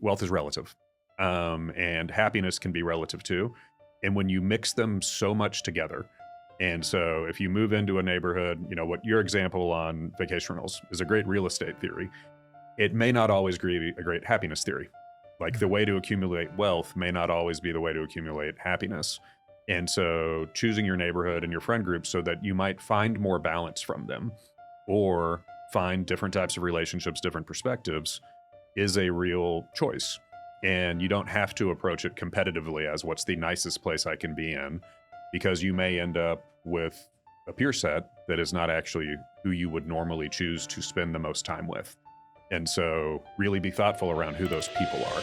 wealth is relative, and happiness can be relative too. And when you mix them so much together, and so if you move into a neighborhood, what your example on vacation rentals is a great real estate theory. It may not always be a great happiness theory. Like the way to accumulate wealth may not always be the way to accumulate happiness. And so choosing your neighborhood and your friend group so that you might find more balance from them or find different types of relationships, different perspectives is a real choice. And you don't have to approach it competitively as what's the nicest place I can be in, because you may end up with a peer set that is not actually who you would normally choose to spend the most time with. And so really be thoughtful around who those people are.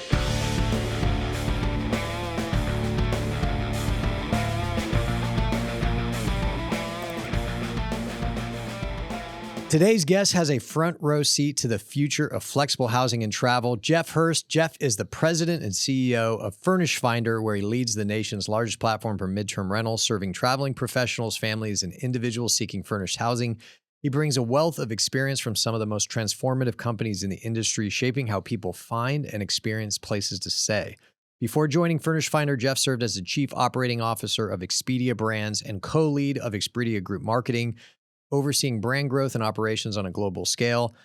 Today's guest has a front row seat to the future of flexible housing and travel. Jeff Hurst. Jeff is the president and CEO of Furnished Finder, where he leads the nation's largest platform for midterm rentals, serving traveling professionals, families, and individuals seeking furnished housing. He brings a wealth of experience from some of the most transformative companies in the industry, shaping how people find and experience places to stay. Before joining Furnished Finder, Jeff served as the chief operating officer of Expedia Brands and co-lead of Expedia Group Marketing, overseeing brand growth and operations on a global scale.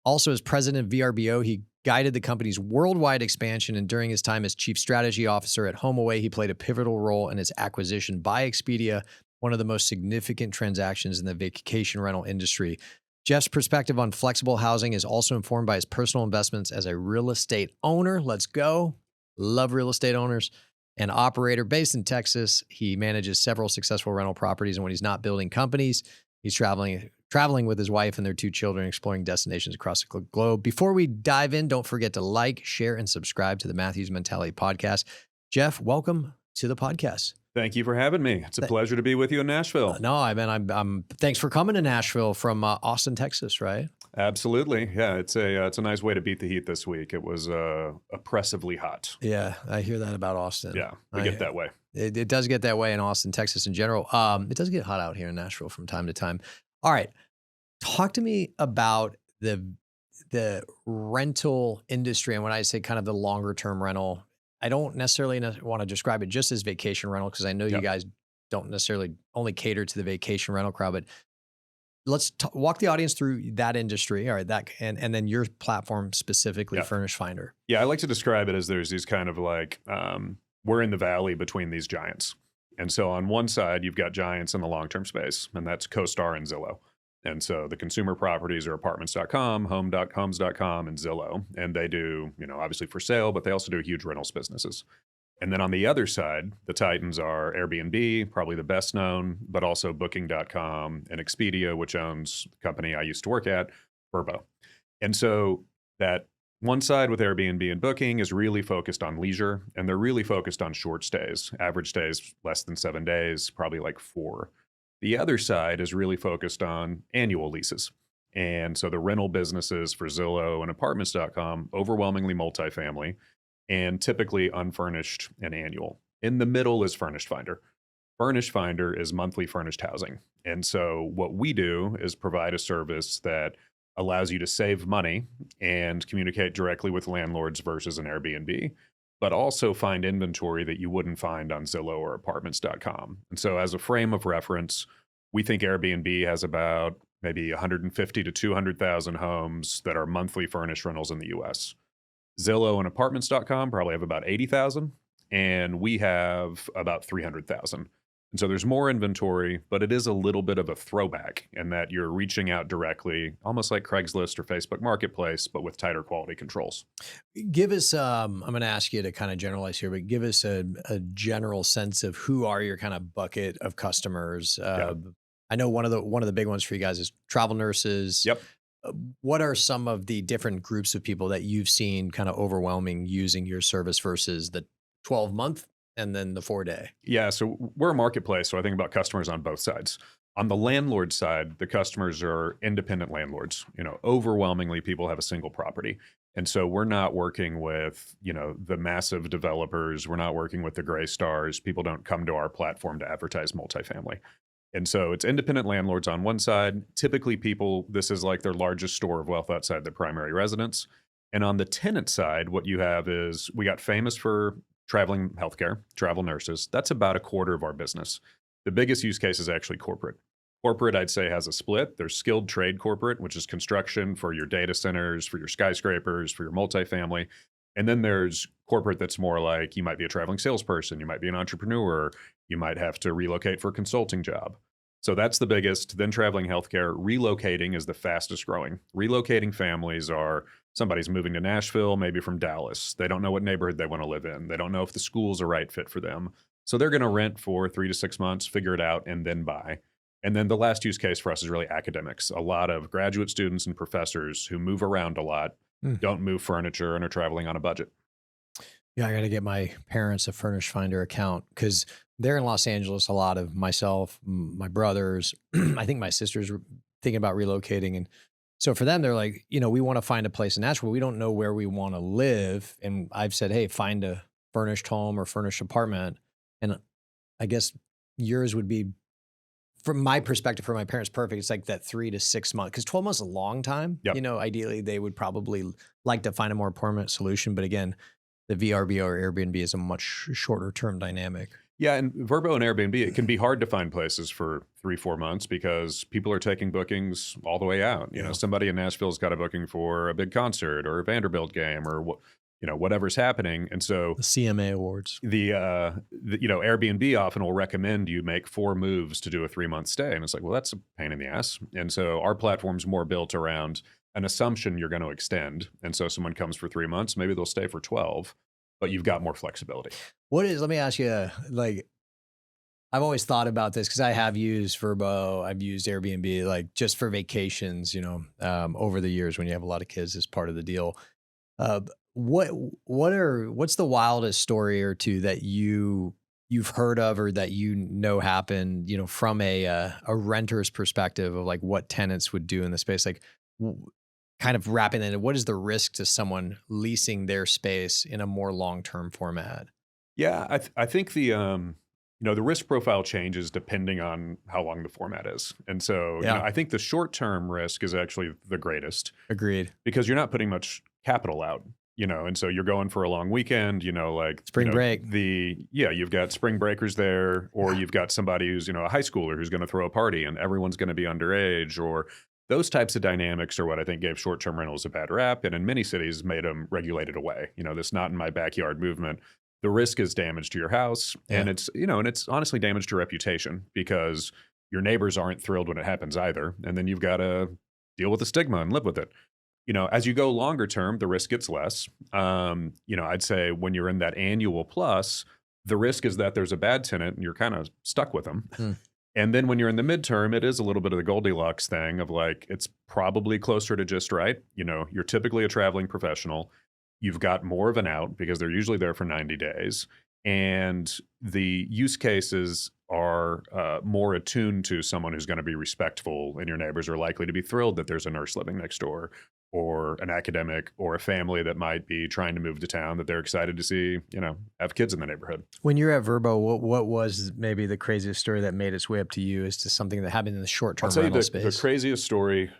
Also, as president of VRBO, he guided the company's worldwide expansion, and during his time as chief strategy officer at HomeAway, he played a pivotal role in its acquisition by Expedia, one of the most significant transactions in the vacation rental industry. Jeff's perspective on flexible housing is also informed by his personal investments as a real estate owner. Let's go. Love real estate owners. An operator based in Texas. He manages several successful rental properties, and when he's not building companies, he's traveling with his wife and their 2 children, exploring destinations across the globe. Before we dive in, don't forget to like, share, and subscribe to the Matthews Mentality Podcast. Jeff, welcome to the podcast. Thank you for having me. It's a pleasure to be with you in Nashville. No, I'm thanks for coming to Nashville from Austin, Texas, right? Absolutely. Yeah, it's a nice way to beat the heat this week. It was oppressively hot. Yeah, I hear that about Austin. Yeah, we get that way. It does get that way in Austin, Texas in general. It does get hot out here in Nashville from time to time. All right, talk to me about the rental industry. And when I say kind of the longer term rental, I don't necessarily want to describe it just as vacation rental, because I know you guys don't necessarily only cater to the vacation rental crowd, but let's walk the audience through that industry. All right, and then your platform specifically, Furnished Finder. Yeah, I like to describe it as there's these kind of like, we're in the valley between these giants. And so on one side, you've got giants in the long-term space, and that's CoStar and Zillow. And so the consumer properties are apartments.com, homes.com, and Zillow. And they do, obviously for sale, but they also do huge rentals businesses. And then on the other side, the titans are Airbnb, probably the best known, but also booking.com and Expedia, which owns the company I used to work at, VRBO. And so that one side with Airbnb and Booking is really focused on leisure, and they're really focused on short stays. Average stays less than 7 days, probably like 4. The other side is really focused on annual leases. And so the rental businesses for Zillow and apartments.com, overwhelmingly multifamily and typically unfurnished and annual. In the middle is Furnished Finder. Furnished Finder is monthly furnished housing. And so what we do is provide a service that allows you to save money and communicate directly with landlords versus an Airbnb, but also find inventory that you wouldn't find on Zillow or apartments.com. And so as a frame of reference, we think Airbnb has about maybe 150 to 200,000 homes that are monthly furnished rentals in the US. Zillow and apartments.com probably have about 80,000, and we have about 300,000. And so there's more inventory, but it is a little bit of a throwback in that you're reaching out directly, almost like Craigslist or Facebook Marketplace, but with tighter quality controls. Give us, I'm going to ask you to kind of generalize here, but give us a general sense of who are your kind of bucket of customers. I know one of the big ones for you guys is travel nurses. Yep. What are some of the different groups of people that you've seen kind of overwhelming using your service versus the 12-month and then the 4-day? Yeah, so we're a marketplace, so I think about customers on both sides. On the landlord side, the customers are independent landlords. Overwhelmingly people have a single property. And so we're not working with, the massive developers. We're not working with the gray stars. People don't come to our platform to advertise multifamily. And so it's independent landlords on one side. Typically this is like their largest store of wealth outside their primary residence. And on the tenant side, what you have is we got famous for traveling healthcare, travel nurses. That's about a quarter of our business. The biggest use case is actually corporate. Corporate, I'd say, has a split. There's skilled trade corporate, which is construction for your data centers, for your skyscrapers, for your multifamily. And then there's corporate that's more like you might be a traveling salesperson, you might be an entrepreneur, you might have to relocate for a consulting job. So that's the biggest. Then traveling healthcare, relocating is the fastest growing. Relocating families are somebody's moving to Nashville, maybe from Dallas. They don't know what neighborhood they want to live in. They don't know if the school's a right fit for them. So they're going to rent for 3 to 6 months, figure it out, and then buy. And then the last use case for us is really academics. A lot of graduate students and professors who move around a lot, don't move furniture, and are traveling on a budget. Yeah, I got to get my parents a Furnished Finder account because they're in Los Angeles. A lot of myself, my brothers, I think my sisters were thinking about relocating. And so for them, they're like, we want to find a place in Nashville. We don't know where we want to live. And I've said, hey, find a furnished home or furnished apartment. And I guess yours would be, from my perspective, for my parents, perfect. It's like that 3 to 6 months, because 12 months is a long time. Yep. Ideally, they would probably like to find a more permanent solution. But again, the VRBO or Airbnb is a much shorter term dynamic. Yeah, and VRBO and Airbnb, it can be hard to find places for 3-4 months because people are taking bookings all the way out. You know, somebody in Nashville's got a booking for a big concert or a Vanderbilt game or whatever's happening. And so the CMA awards, the Airbnb often will recommend you make 4 moves to do a 3-month stay. And it's like, well, that's a pain in the ass. And so our platform's more built around an assumption you're going to extend. And so someone comes for 3 months, maybe they'll stay for 12, but you've got more flexibility. Let me ask you, I've always thought about this because I have used Vrbo, I've used Airbnb, just for vacations, over the years when you have a lot of kids as part of the deal. What's the wildest story or two that you've heard of or that happened, from a renter's perspective of what tenants would do in the space, kind of wrapping that in, what is the risk to someone leasing their space in a more long-term format? Yeah, I think the risk profile changes depending on how long the format is. And so I think the short-term risk is actually the greatest. Agreed. Because you're not putting much capital out, and so you're going for a long weekend, spring break. You've got spring breakers there, or you've got somebody who's, a high schooler who's going to throw a party and everyone's going to be underage, or those types of dynamics are what I think gave short-term rentals a bad rap, and in many cities made them regulated away. This not in my backyard movement. The risk is damage to your house, and it's honestly damage to your reputation because your neighbors aren't thrilled when it happens either. And then you've got to deal with the stigma and live with it. As you go longer term, the risk gets less. I'd say when you're in that annual plus, the risk is that there's a bad tenant and you're kind of stuck with them. And then when you're in the midterm, it is a little bit of the Goldilocks thing of it's probably closer to just right. You're typically a traveling professional. You've got more of an out because they're usually there for 90 days. And the use cases are more attuned to someone who's going to be respectful, and your neighbors are likely to be thrilled that there's a nurse living next door, or an academic, or a family that might be trying to move to town that they're excited to see, have kids in the neighborhood. When you're at Vrbo, what was maybe the craziest story that made its way up to you as to something that happened in the short-term rental space? The craziest story,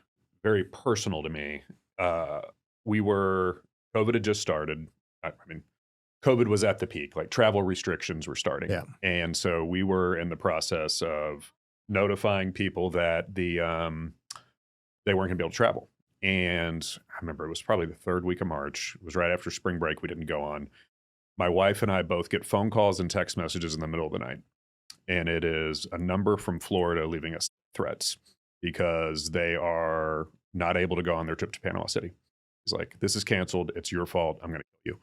very personal to me, COVID had just started. COVID was at the peak, travel restrictions were starting. Yeah. And so we were in the process of notifying people that they weren't going to be able to travel. And I remember it was probably the 3rd week of March. It was right after spring break. We didn't go on. My wife and I both get phone calls and text messages in the middle of the night. And it is a number from Florida leaving us threats because they are not able to go on their trip to Panama City. He's like, this is canceled. It's your fault. I'm going to kill you.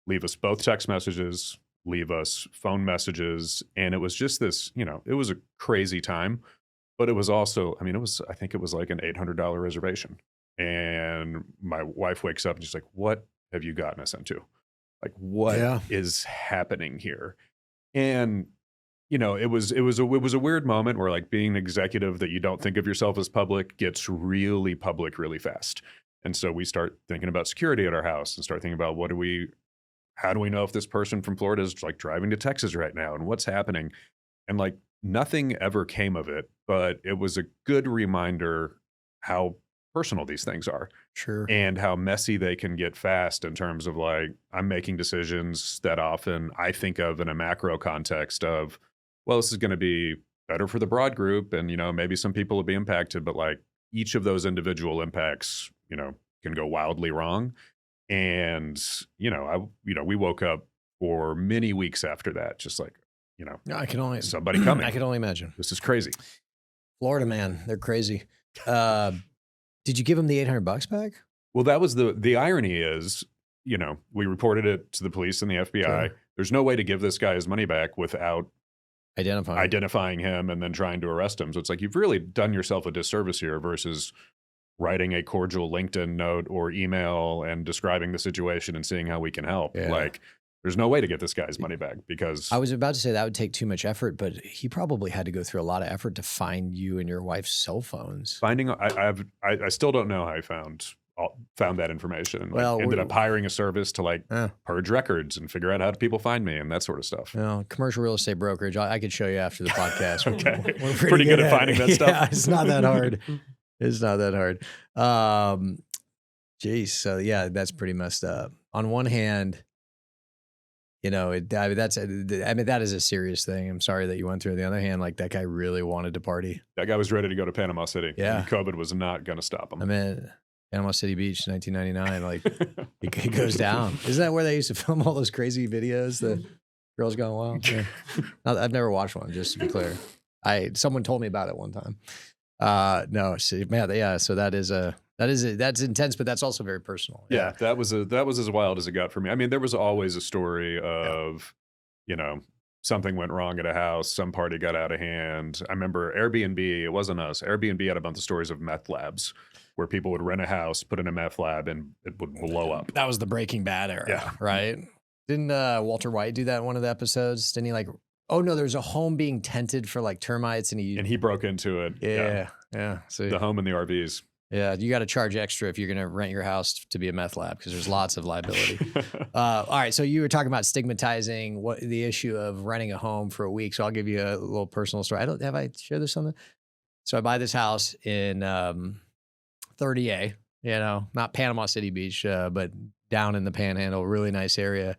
Leave us both text messages, leave us phone messages. And it was just this, it was a crazy time, but it was also, I think it was like an $800 reservation. And my wife wakes up and she's like, what have you gotten us into? What is happening here? And, it was a weird moment where being an executive that you don't think of yourself as public gets really public really fast. And so we start thinking about security at our house and start thinking about how do we know if this person from Florida is driving to Texas right now and what's happening? And nothing ever came of it, but it was a good reminder how personal these things are. Sure. and how messy they can get fast in terms of like, I'm making decisions that often I think of in a macro context of, well, this is going to be better for the broad group. And, maybe some people will be impacted, but like each of those individual impacts, can go wildly wrong. And, we woke up for many weeks after that, just like, I can only somebody coming. I can only imagine. This is crazy. Florida, man, they're crazy. Did you give them the $800 back? Well, that was the irony is, we reported it to the police and the FBI. Sure. There's no way to give this guy his money back without identifying him and then trying to arrest him. So it's like, you've really done yourself a disservice here versus writing a cordial LinkedIn note or email and describing the situation and seeing how we can help. Yeah. Like, there's no way to get this guy's money back because I was about to say that would take too much effort, but he probably had to go through a lot of effort to find you and your wife's cell phones. finding, I still don't know how I found that information. And Well, ended up hiring a service to like Yeah. purge records and figure out how people find me and that sort of stuff. Commercial real estate brokerage. I could show you after the podcast. Okay. We're Pretty good at it. finding that stuff. Yeah, it's not that hard. It's not that hard. Geez. So yeah, that's pretty messed up. On one hand, that is a serious thing. I'm sorry that you went through. On the other hand, like that guy really wanted to party. That guy was ready to go to Panama City. Yeah. And COVID was not going to stop him. I mean, Panama City Beach, 1999. Like it goes down. Isn't that where they used to film all those crazy videos? The Girls Gone Wild. Yeah. I've never watched one. Just to be clear, someone told me about it one time. No, see, man, yeah. So that's intense, but that's also very personal. Yeah, that was as wild as it got for me. I mean, there was always a story of, something went wrong at a house, some party got out of hand. I remember Airbnb, it wasn't us. Airbnb had a bunch of stories of meth labs where people would rent a house, put in a meth lab, and it would blow up. That was the Breaking Bad era, right? Didn't Walter White do that in one of the episodes? Didn't he like, oh no, there's a home being tented for like termites and he broke into it. Yeah. See, the home and the RVs. Yeah, you got to charge extra if you're going to rent your house to be a meth lab because there's lots of liability. All right, so you were talking about stigmatizing the issue of renting a home for a week. So I'll give you a little personal story. Have I shared this on the? So I buy this house in 30A, not Panama City Beach, but down in the Panhandle, really nice area.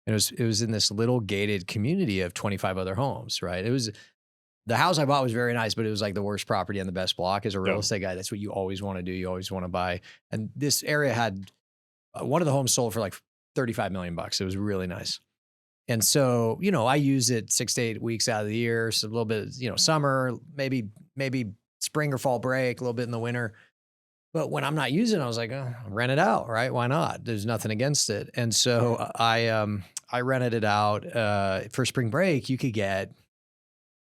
And it was in this little gated community of 25 other homes, right? The house I bought was very nice, but it was like the worst property on the best block. As a real estate guy, that's what you always want to do. You always want to buy. And this area had one of the homes sold for like $35 million. It was really nice. And so, I use it 6 to 8 weeks out of the year. So a little bit, summer, maybe spring or fall break, a little bit in the winter. But when I'm not using it, I was like, rent it out, right? Why not? There's nothing against it. And so I rented it out for spring break. You could get,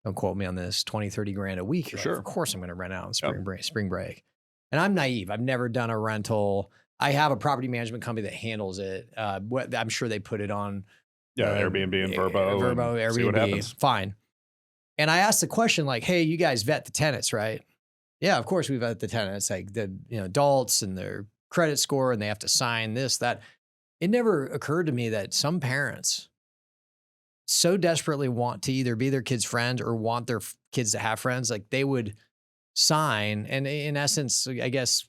don't quote me on this, 20, 30 grand a week. For sure. Of course I'm going to rent out on spring break. And I'm naive. I've never done a rental. I have a property management company that handles it. I'm sure they put it on. Airbnb and VRBO. Airbnb, see what happens. Fine. And I asked the question like, hey, you guys vet the tenants, right? Yeah, of course we vet the tenants, like the adults and their credit score, and they have to sign this, that. It never occurred to me that some parents so desperately want to either be their kids' friend or want their kids to have friends, like they would sign and in essence, I guess,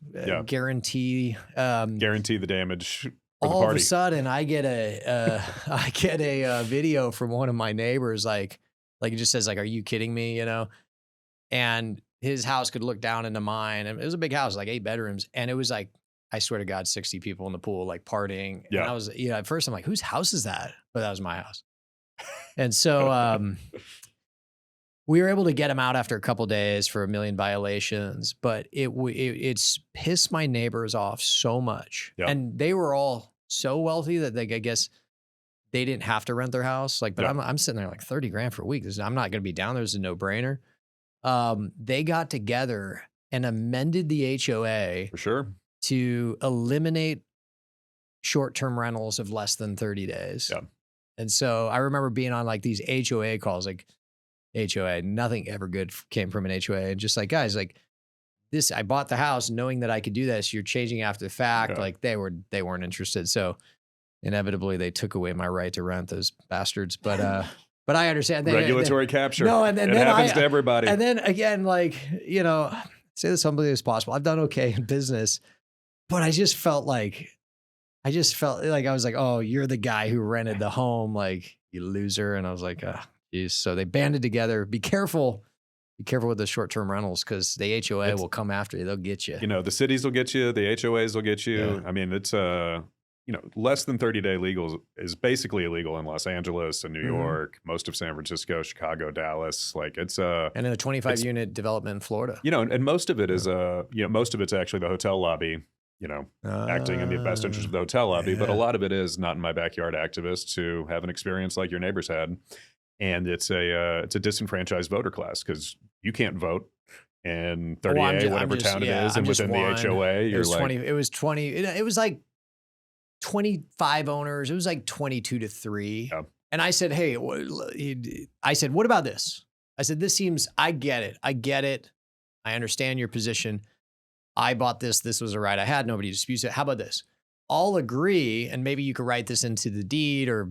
guarantee the damage for the all party. Of a sudden, I get a video from one of my neighbors, like it just says like, "Are you kidding me?" And his house could look down into mine, and it was a big house, like 8 bedrooms, and it was like, I swear to God, 60 people in the pool, like partying. Yeah. And I was, at first I'm like, whose house is that? But that was my house. And so we were able to get him out after a couple of days for 1 million violations, but it's pissed my neighbors off so much. Yep. And they were all so wealthy that I guess they didn't have to rent their house. Like, but I'm sitting there like 30 grand for a week. I'm not going to be down there. It's a no brainer. They got together and amended the HOA For sure. to eliminate short-term rentals of less than 30 days. Yeah. And so I remember being on like these HOA calls, like HOA, nothing ever good came from an HOA. And just like, guys, like this, I bought the house knowing that I could do this. You're changing after the fact. Yeah. Like they weren't interested. So inevitably they took away my right to rent, those bastards. But I understand. Regulatory capture. No, and then it happens to everybody. And then again, like, say this humbly as possible. I've done okay in business, But I just felt like I was like, oh, you're the guy who rented the home, like, you loser. And I was like, geez. So they banded together. Be careful with the short-term rentals because the HOA will come after you. They'll get you. You know, the cities will get you, the HOAs will get you. Yeah. I mean, it's less than 30-day legal is basically illegal in Los Angeles and New York, most of San Francisco, Chicago, Dallas. Like it's and in a 25-unit development in Florida. And most of it is most of it's actually the hotel lobby, acting in the best interest of the hotel lobby, but a lot of it is not in my backyard activists who have an experience like your neighbors had. And it's a disenfranchised voter class because you can't vote in 30A, whatever town it is, and within the HOA, you're like 20. It was like 25 owners. It was like 22-3. Yeah. And I said, hey, what about this? I said, this seems, I get it. I understand your position. I bought this. This was a right I had. Nobody disputes it. How about this? All agree, and maybe you could write this into the deed or,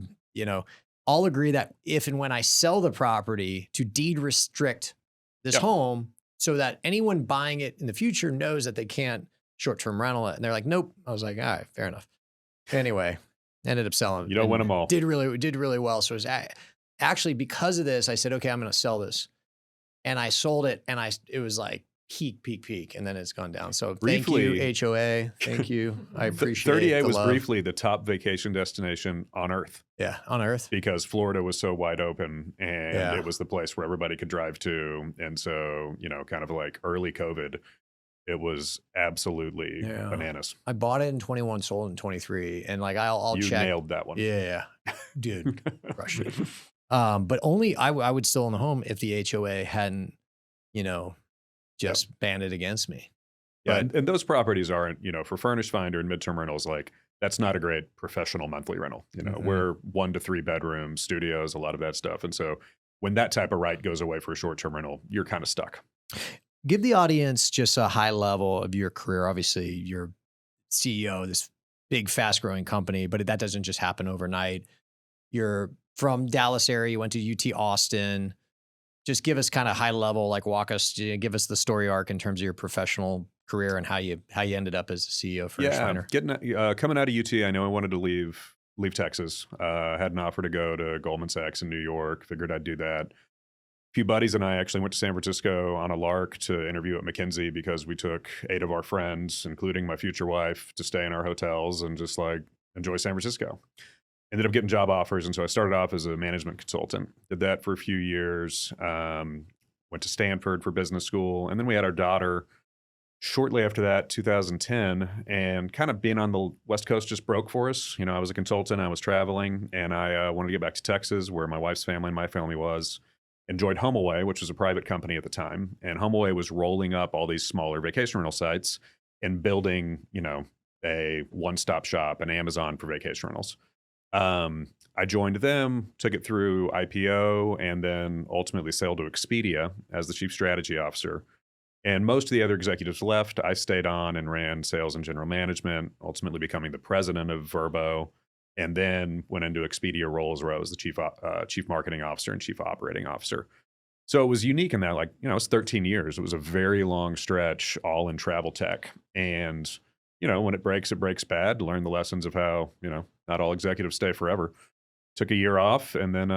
all agree that if and when I sell the property to deed restrict this home so that anyone buying it in the future knows that they can't short-term rental it. And they're like, nope. I was like, all right, fair enough. Anyway, ended up selling. You don't win them all. Did really well. So it was actually because of this, I said, okay, I'm going to sell this. And I sold it and it was like peak. And then it's gone down. So briefly, thank you, HOA. Thank you. I appreciate it. 30A was briefly the top vacation destination on earth. Yeah, on earth. Because Florida was so wide open and it was the place where everybody could drive to. And so, kind of like early COVID, it was absolutely bananas. I bought it in 21, sold in 23. And like, I'll check. You nailed that one. Yeah. Dude, crushed it. But only I would still own the home if the HOA hadn't, just banded against me. Yeah. And those properties aren't, for Furnished Finder and Midterm rentals, like that's not a great professional monthly rental. We're 1 to 3 bedroom studios, a lot of that stuff. And so when that type of right goes away for a short-term rental, you're kind of stuck. Give the audience just a high level of your career. Obviously, you're CEO of this big, fast-growing company, but that doesn't just happen overnight. You're from Dallas area. You went to UT Austin. Just give us kind of high level, like give us the story arc in terms of your professional career and how you ended up as the CEO of Furnished Finder. Coming out of UT, I know I wanted to leave Texas. Had an offer to go to Goldman Sachs in New York. Figured I'd do that. A few buddies and I actually went to San Francisco on a lark to interview at McKinsey because we took 8 of our friends, including my future wife, to stay in our hotels and just like enjoy San Francisco. Ended up getting job offers, and so I started off as a management consultant. Did that for a few years. Went to Stanford for business school, and then we had our daughter shortly after that, 2010, and kind of being on the West Coast just broke for us. I was a consultant, I was traveling, and I wanted to get back to Texas where my wife's family and my family was. Enjoyed HomeAway, which was a private company at the time, and HomeAway was rolling up all these smaller vacation rental sites and building, a one-stop shop, an Amazon for vacation rentals. I joined them, took it through IPO, and then ultimately sold to Expedia as the chief strategy officer. And most of the other executives left. I stayed on and ran sales and general management, ultimately becoming the president of VRBO, and then went into Expedia roles where I was the chief marketing officer and chief operating officer. So it was unique in that, it was 13 years. It was a very long stretch, all in travel tech. And when it breaks bad. Learn the lessons of how, not all executives stay forever. Took a year off and then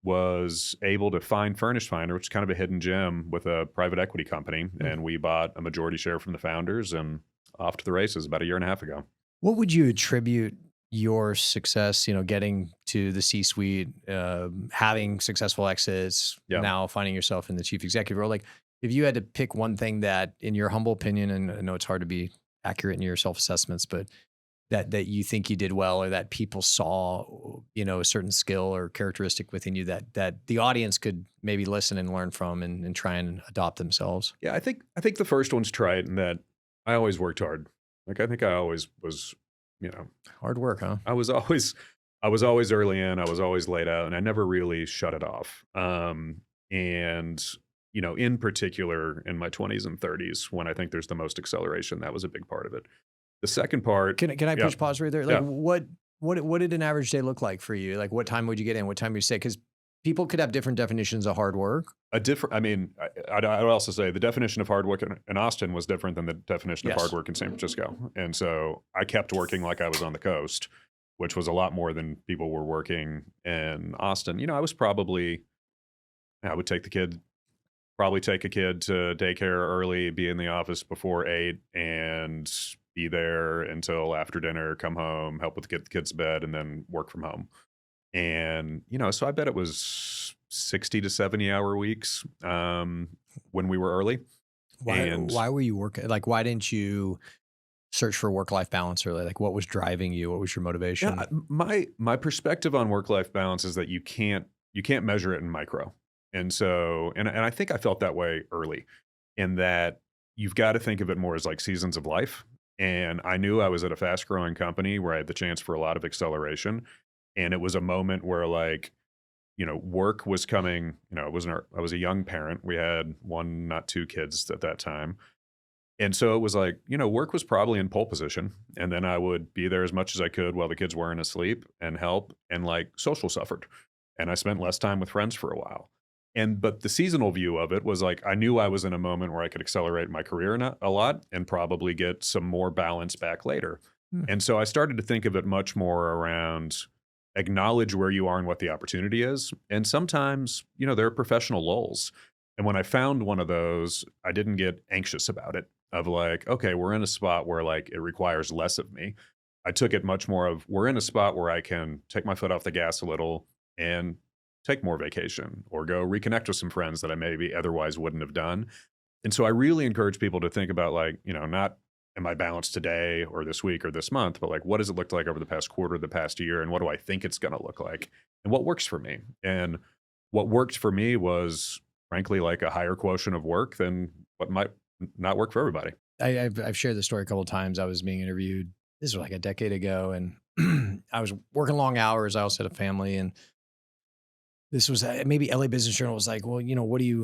was able to find Furnished Finder, which is kind of a hidden gem with a private equity company. Mm-hmm. And we bought a majority share from the founders and off to the races about a year and a half ago. What would you attribute your success, getting to the C-suite, having successful exits, now finding yourself in the chief executive role? Like, if you had to pick one thing that, in your humble opinion, and I know it's hard to be accurate in your self-assessments, but that you think you did well, or that people saw, a certain skill or characteristic within you that the audience could maybe listen and learn from and try and adopt themselves? Yeah, I think the first one's trite in that I always worked hard. Like, I think I always was, hard work, huh? I was always early in, I was always laid out, and I never really shut it off. In particular in my 20s and 30s, when I think there's the most acceleration, that was a big part of it. The second part. Can I push pause right there? Like, what did an average day look like for you? Like, what time would you get in? What time would you say? Because people could have different definitions of hard work. I mean, I'd also say the definition of hard work in Austin was different than the definition of hard Yes. work in San Francisco. And so I kept working like I was on the coast, which was a lot more than people were working in Austin. I was I would probably take a kid to daycare early, be in the office before 8, and be there until after dinner, come home, help with get the kids to bed, and then work from home. And, so I bet it was 60 to 70 hour weeks when we were early. Why were you working? Like, why didn't you search for work-life balance early? Like, what was driving you? What was your motivation? My perspective on work-life balance is that you can't measure it in micro. And so, and I think I felt that way early, in that you've got to think of it more as like seasons of life. And I knew I was at a fast-growing company where I had the chance for a lot of acceleration. And it was a moment where, like, work was coming. I was a young parent. We had one, not two kids at that time. And so it was like, work was probably in pole position. And then I would be there as much as I could while the kids weren't asleep and help. And like social suffered. And I spent less time with friends for a while. But the seasonal view of it was like, I knew I was in a moment where I could accelerate my career a lot and probably get some more balance back later. And so I started to think of it much more around acknowledge where you are and what the opportunity is. And sometimes, there are professional lulls. And when I found one of those, I didn't get anxious about it, of like, okay, we're in a spot where like it requires less of me. I took it much more of, we're in a spot where I can take my foot off the gas a little and take more vacation or go reconnect with some friends that I maybe otherwise wouldn't have done. And so I really encourage people to think about, like, not am I balanced today or this week or this month, but like, what does it look like over the past quarter, the past year? And what do I think it's going to look like? And what works for me? And what worked for me was, frankly, like a higher quotient of work than what might not work for everybody. I've shared this story a couple of times. I was being interviewed. This was like a decade ago, and I was working long hours. I also had a family, and this was maybe LA Business Journal was like, well,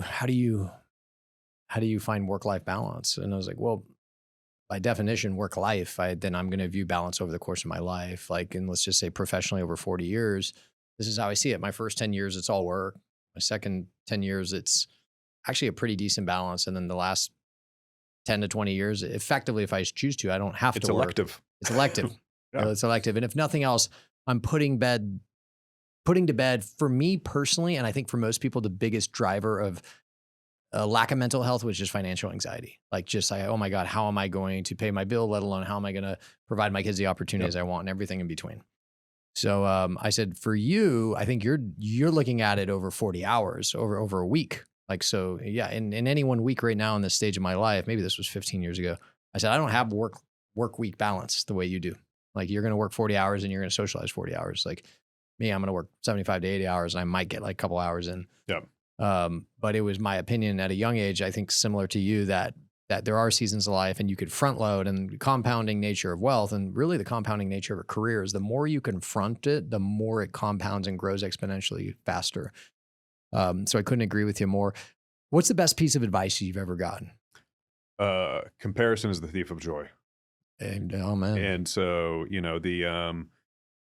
how do you find work-life balance? And I was like, well, by definition, work-life, then I'm going to view balance over the course of my life. Like, and let's just say professionally over 40 years, this is how I see it. My first 10 years, it's all work. My second 10 years, it's actually a pretty decent balance. And then the last 10 to 20 years, effectively, if I choose to, I don't have to work. It's elective. Yeah. It's elective. And if nothing else, I'm putting to bed, for me personally, and I think for most people, the biggest driver of a lack of mental health was just financial anxiety. Like, just like, oh my God, how am I going to pay my bill, let alone how am I going to provide my kids the opportunities I want, and everything in between. So I said, for you, I think you're looking at it over 40 hours, over a week. Like, so yeah, in any 1 week right now in this stage of my life, maybe this was 15 years ago, I said, I don't have work week balance the way you do. Like, you're going to work 40 hours and you're going to socialize 40 hours. Like me, I'm going to work 75 to 80 hours and I might get like a couple hours in. Yeah. But it was my opinion at a young age, I think similar to you, that there are seasons of life and you could front load, and compounding nature of wealth, and really the compounding nature of a career is the more you confront it, the more it compounds and grows exponentially faster. So I couldn't agree with you more. What's the best piece of advice you've ever gotten? Comparison is the thief of joy. Oh man. And so,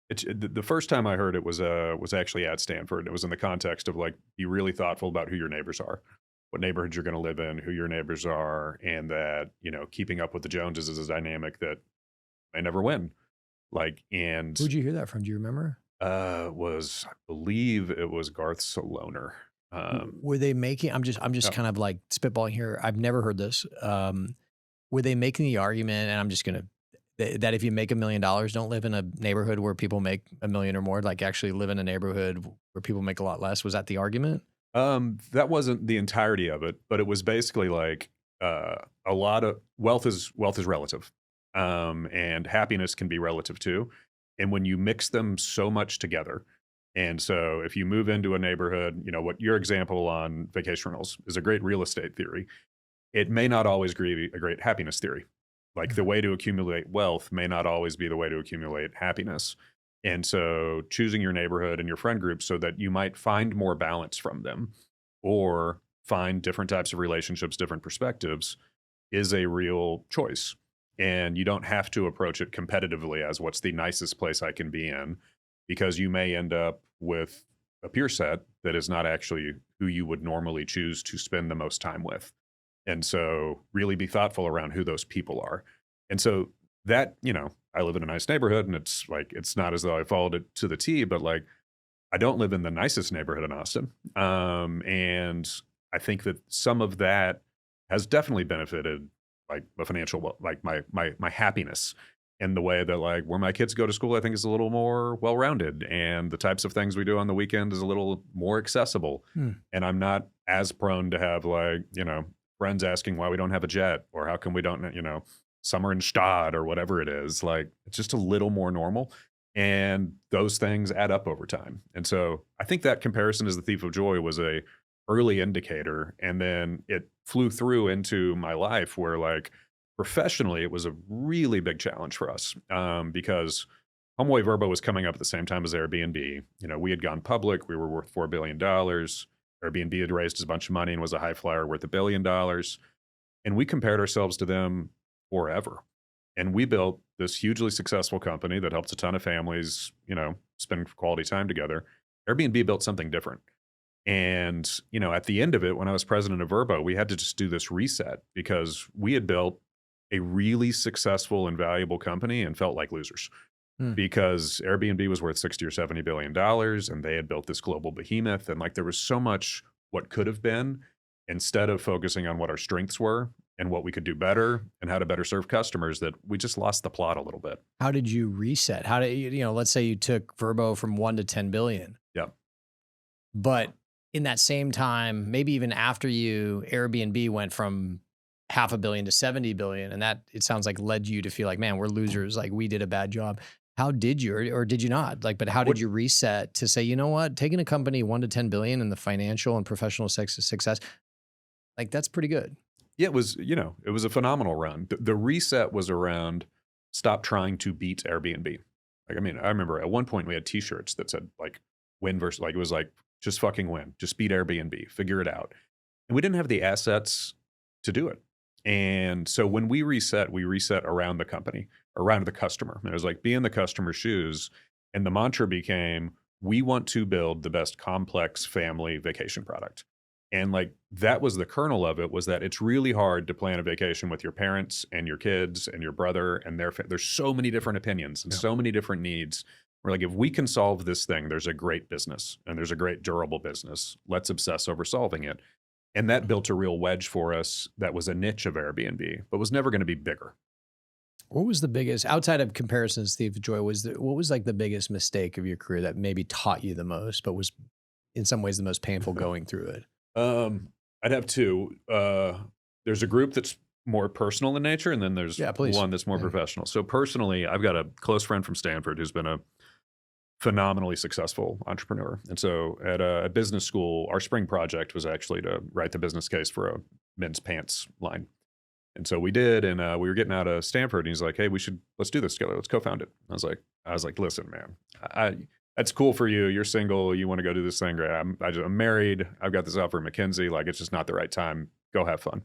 the first time I heard it was actually at Stanford. It was in the context of like, be really thoughtful about who your neighbors are, what neighborhoods you're going to live in, who your neighbors are, and that, keeping up with the Joneses is a dynamic that may never win. Like, and who'd you hear that from? Do you remember? I believe it was Garth Saloner. Were they making, I'm just kind of like spitballing here. I've never heard this. Were they making the argument, and I'm just going to, that if you make $1 million, don't live in a neighborhood where people make $1 million or more, like actually live in a neighborhood where people make a lot less? Was that the argument? That wasn't the entirety of it, but it was basically like, a lot of wealth is relative. And happiness can be relative too. And when you mix them so much together, and so if you move into a neighborhood, what your example on vacation rentals is a great real estate theory, it may not always be a great happiness theory. Like, the way to accumulate wealth may not always be the way to accumulate happiness. And so choosing your neighborhood and your friend group so that you might find more balance from them, or find different types of relationships, different perspectives, is a real choice. And you don't have to approach it competitively as what's the nicest place I can be in, because you may end up with a peer set that is not actually who you would normally choose to spend the most time with. And so really be thoughtful around who those people are. And so that, I live in a nice neighborhood, and it's like, it's not as though I followed it to the T, but like, I don't live in the nicest neighborhood in Austin. And I think that some of that has definitely benefited like the financial, like my happiness, in the way that like where my kids go to school, I think is a little more well-rounded, and the types of things we do on the weekend is a little more accessible. And I'm not as prone to have like, friends asking why we don't have a jet, or how come we don't, summer in Stad or whatever it is. Like, it's just a little more normal. And those things add up over time. And so I think that comparison as the thief of joy was a early indicator. And then it flew through into my life where like professionally, it was a really big challenge for us because HomeAway VRBO was coming up at the same time as Airbnb. We had gone public. We were worth $4 billion. Airbnb had raised a bunch of money and was a high flyer worth $1 billion. And we compared ourselves to them forever. And we built this hugely successful company that helps a ton of families, spend quality time together. Airbnb built something different. And, at the end of it, when I was president of VRBO, we had to just do this reset because we had built a really successful and valuable company and felt like losers because Airbnb was worth 60 or $70 billion and they had built this global behemoth. And like, there was so much what could have been, instead of focusing on what our strengths were and what we could do better and how to better serve customers, that we just lost the plot a little bit. How did you reset? How did let's say you took VRBO from 1 to 10 billion. Yeah. But in that same time, maybe even after you, Airbnb went from $500 million to 70 billion. And that, it sounds like, led you to feel like, man, we're losers. Like, we did a bad job. How did you, or did you not? Like, but how did you reset to say, you know what, taking a company 1 to 10 billion in the financial and professional success, like, that's pretty good. Yeah, it was, it was a phenomenal run. The reset was around stop trying to beat Airbnb. Like, I mean, I remember at one point we had t-shirts that said like win versus, like, it was like, just fucking win, just beat Airbnb, figure it out. And we didn't have the assets to do it. And so when we reset around the company, around the customer. And it was like, be in the customer's shoes. And the mantra became, we want to build the best complex family vacation product. And like, that was the kernel of it, was that it's really hard to plan a vacation with your parents and your kids and your brother and there's so many different opinions and so many different needs. We're like, if we can solve this thing, there's a great business and there's a great durable business. Let's obsess over solving it. And that built a real wedge for us that was a niche of Airbnb, but was never going to be bigger. What was the biggest, outside of comparisons, Thief of Joy, what was like the biggest mistake of your career that maybe taught you the most, but was in some ways the most painful going through it? I'd have two. There's a group that's more personal in nature, and then there's one that's more professional. So personally, I've got a close friend from Stanford who's been a phenomenally successful entrepreneur. And so at a business school, our spring project was actually to write the business case for a men's pants line. And so we did, and we were getting out of Stanford, and he's like, hey, let's do this together. Let's co-found it. I was like, listen, man, that's cool for you. You're single. You want to go do this thing. Great. I'm married. I've got this offer at McKinsey. Like, it's just not the right time. Go have fun.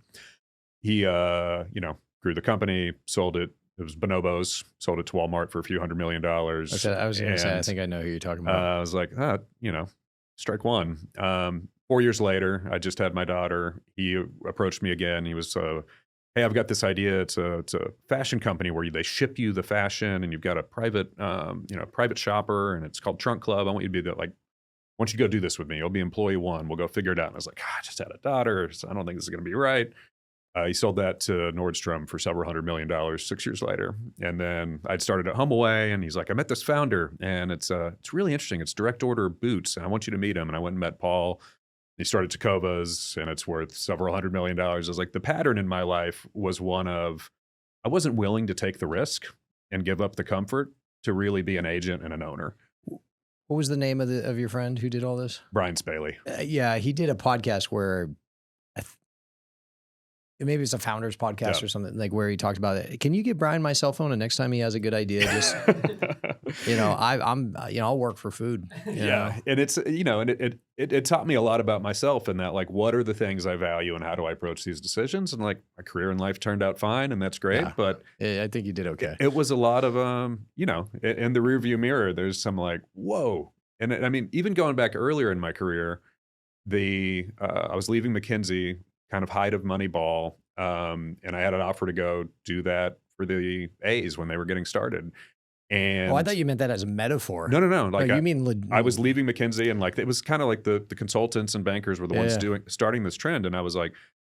He, grew the company, sold it. It was Bonobos, sold it to Walmart for a few $100 million. I was going to say, I think I know who you're talking about. I was like, strike one. 4 years later, I just had my daughter. He approached me again. He was, hey, I've got this idea. It's a fashion company where they ship you the fashion, and you've got a private shopper, and it's called Trunk Club. I want you to be the, like, why don't you go do this with me? You'll be employee one. We'll go figure it out. And I was like, I just had a daughter, so I don't think this is going to be right. He sold that to Nordstrom for several $100 million 6 years later. And then I'd started at HomeAway, and he's like, I met this founder, and it's really interesting. It's direct order boots, and I want you to meet him. And I went and met Paul. He started Tecovas, and it's worth several $100 million. I was like, the pattern in my life was one of, I wasn't willing to take the risk and give up the comfort to really be an agent and an owner. What was the name of your friend who did all this? Brian Spaley. Yeah, he did a podcast where maybe it's a founder's podcast or something, like, where he talked about it. Can you give Brian my cell phone, and next time he has a good idea, just I'll work for food. You know? And it's and it taught me a lot about myself, and that, like, what are the things I value and how do I approach these decisions? And like, my career in life turned out fine, and that's great. Yeah. But I think you did okay. It was a lot of in the rearview mirror, there's some like, whoa. And I mean, even going back earlier in my career, I was leaving McKinsey, kind of height of Moneyball, and I had an offer to go do that for the A's when they were getting started. Oh, I And thought you meant that as a metaphor. no, No, like you mean I was leaving McKinsey, and like it was kind of like the consultants and bankers were the ones yeah. starting this trend, and I was like,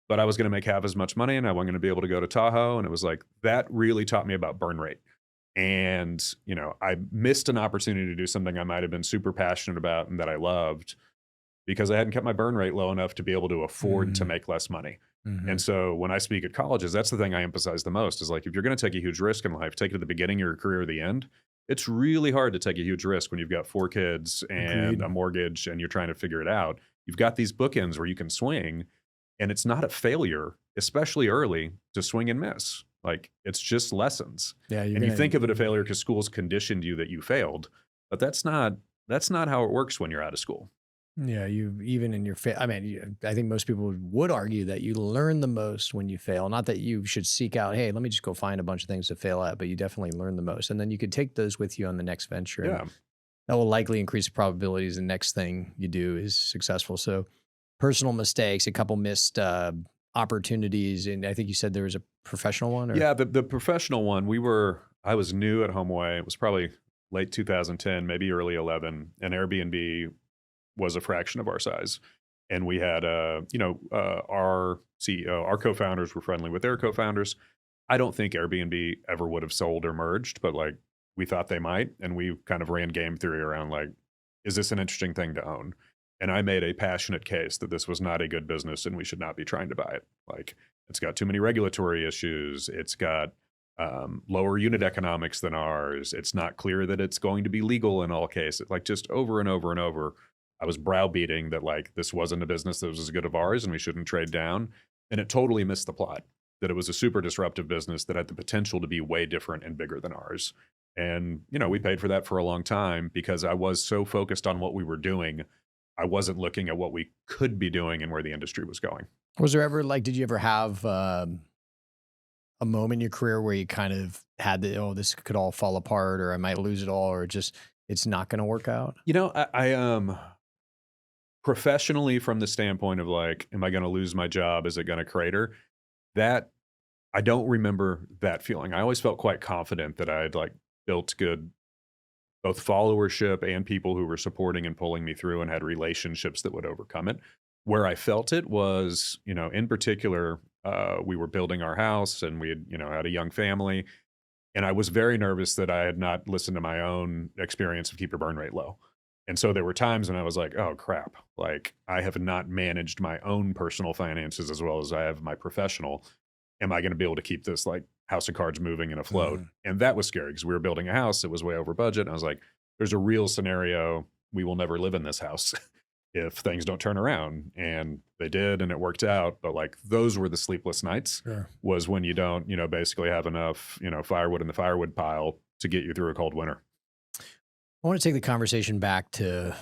but I was going to make half as much money, and I wasn't going to be able to go to Tahoe, and it was like that really taught me about burn rate. And I missed an opportunity to do something I might have been super passionate about and that I loved because I hadn't kept my burn rate low enough to be able to afford to Mhm. make less money. And Mhm. so when I speak at colleges, that's the thing I emphasize the most is like, if you're going to take a huge risk in life, take it at the beginning of your career or the end. It's really hard to take a huge risk when you've got 4 kids and Agreed. a mortgage and you're trying to figure it out. You've got these bookends where you can swing, and it's not a failure, especially early, to swing and miss. Like it's just lessons. Yeah, you're And you gonna. think of it a failure because school's conditioned you that you failed, but that's not how it works when you're out of school. Yeah, you even in your I mean, I think most people would argue that you learn the most when you fail. Not that you should seek out, hey, let me just go find a bunch of things to fail at, but you definitely learn the most, and then you could take those with you on the next venture, and Yeah. that will likely increase the probabilities the next thing you do is successful. So, personal mistakes, a couple missed opportunities, and I think you said there was a professional one, or Yeah, the professional one, I was new at HomeAway. It was probably late 2010, maybe early 11, and Airbnb was a fraction of our size. And we had our CEO, our co-founders were friendly with their co-founders. I don't think Airbnb ever would have sold or merged, but like we thought they might, and we kind of ran game theory around like, is this an interesting thing to own? And I made a passionate case that this was not a good business and we should not be trying to buy it. Like it's got too many regulatory issues. It's got lower unit economics than ours. It's not clear that it's going to be legal in all cases. Like just over and over and over, I was browbeating that like this wasn't a business that was as good of ours and we shouldn't trade down. And it totally missed the plot that it was a super disruptive business that had the potential to be way different and bigger than ours. And, we paid for that for a long time because I was so focused on what we were doing. I wasn't looking at what we could be doing and where the industry was going. was there ever did you ever have a moment in your career where you kind of had the, oh, this could all fall apart, or I might lose it all, or just it's not going to work out? I professionally from the standpoint of like, am I going to lose my job? Is it going to crater? That I don't remember that feeling. I always felt quite confident that I had like built good both followership and people who were supporting and pulling me through and had relationships that would overcome it. Where I felt it was, in particular, we were building our house and we had a young family. And I was very nervous that I had not listened to my own experience of keep your burn rate low. And so there were times when I was like, oh crap, like I have not managed my own personal finances as well as I have my professional. Am I going to be able to keep this like house of cards moving and afloat? Mhm. And that was scary because we were building a house. It was way over budget. And I was like, there's a real scenario. We will never live in this house if things don't turn around. And they did, and it worked out. But like those were the sleepless nights Sure. was when you don't, basically have enough, firewood in the firewood pile to get you through a cold winter. I want to take the conversation back to,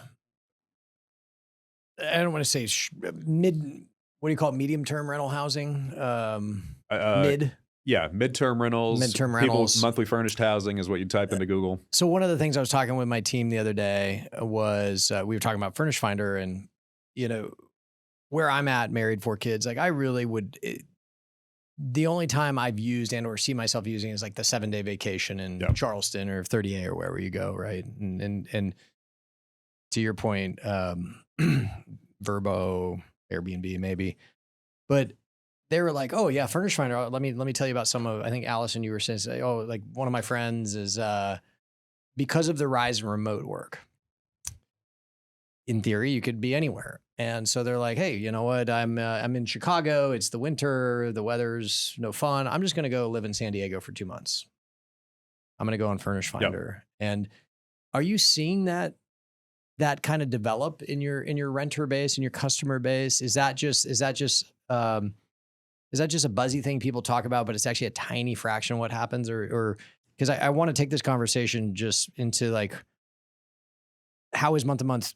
I don't want to say mid, what do you call it? Medium term rental housing? Uh, Mid yeah, midterm rentals, midterm people rentals. monthly furnished housing is what you type into Google. So one of the things I was talking with my team the other day was we were talking about Furnished Finder, and you know where I'm at, married, 4 kids. Like I really would. The only time I've used and or see myself using is like the 7-day vacation in Yeah. Charleston or 30A or wherever you go, right? And to your point, Verbo, Airbnb, maybe, but they were like, "Oh yeah, Furnish Finder. Let me tell you about some of." I think Allison, you were saying, "Oh, like one of my friends is because of the rise in remote work. In theory, you could be anywhere." And so they're like, "Hey, you know what? I'm in Chicago. It's the winter. The weather's no fun. I'm just going to go live in San Diego for 2 months. I'm going to go on Furnish Yep. Finder." And are you seeing that kind of develop in your renter base, in your customer base? Is that just a buzzy thing people talk about, but it's actually a tiny fraction of what happens? Or because I want to take this conversation just into like, how is month to month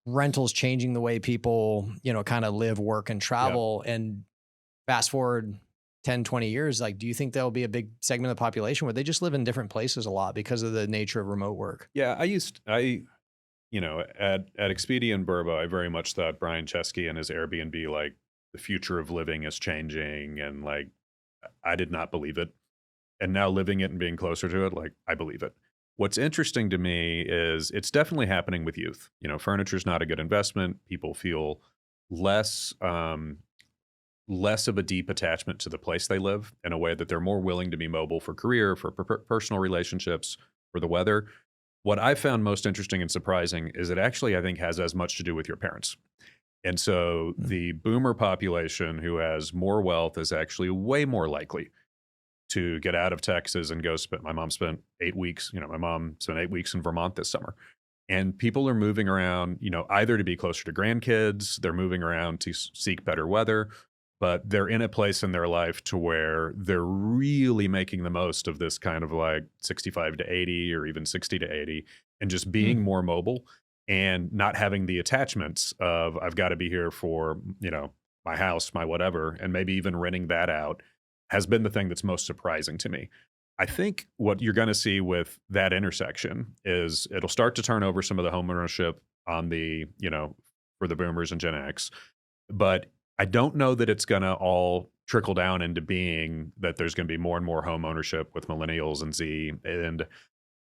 rentals changing the way people, kind of live, work, and travel? And fast forward 10, 20 years, like, do you think there'll be a big segment of the population where they just live in different places a lot because of the nature of remote work? Yeah, at Expedia and VRBO, I very much thought Brian Chesky and his Airbnb, like the future of living is changing, and like I did not believe it. And now living it and being closer to it, like I believe it. What's interesting to me is it's definitely happening with youth. Furniture is not a good investment. People feel less less of a deep attachment to the place they live in a way that they're more willing to be mobile for career, for personal relationships, for the weather. What I found most interesting and surprising is it actually, I think, has as much to do with your parents. And so the boomer population who has more wealth is actually way more likely to get out of Texas and go spend. My mom spent 8 weeks. My mom spent 8 weeks in Vermont this summer. And people are moving around, either to be closer to grandkids, they're moving around to seek better weather, but they're in a place in their life to where they're really making the most of this kind of like 65 to 80 or even 60 to 80 and just being more mobile and not having the attachments of I've got to be here for, my house, my whatever, and maybe even renting that out has been the thing that's most surprising to me. I think what you're going to see with that intersection is it'll start to turn over some of the home ownership on the, for the boomers and Gen X. But I don't know that it's going to all trickle down into being that there's going to be more and more home ownership with millennials and Z. And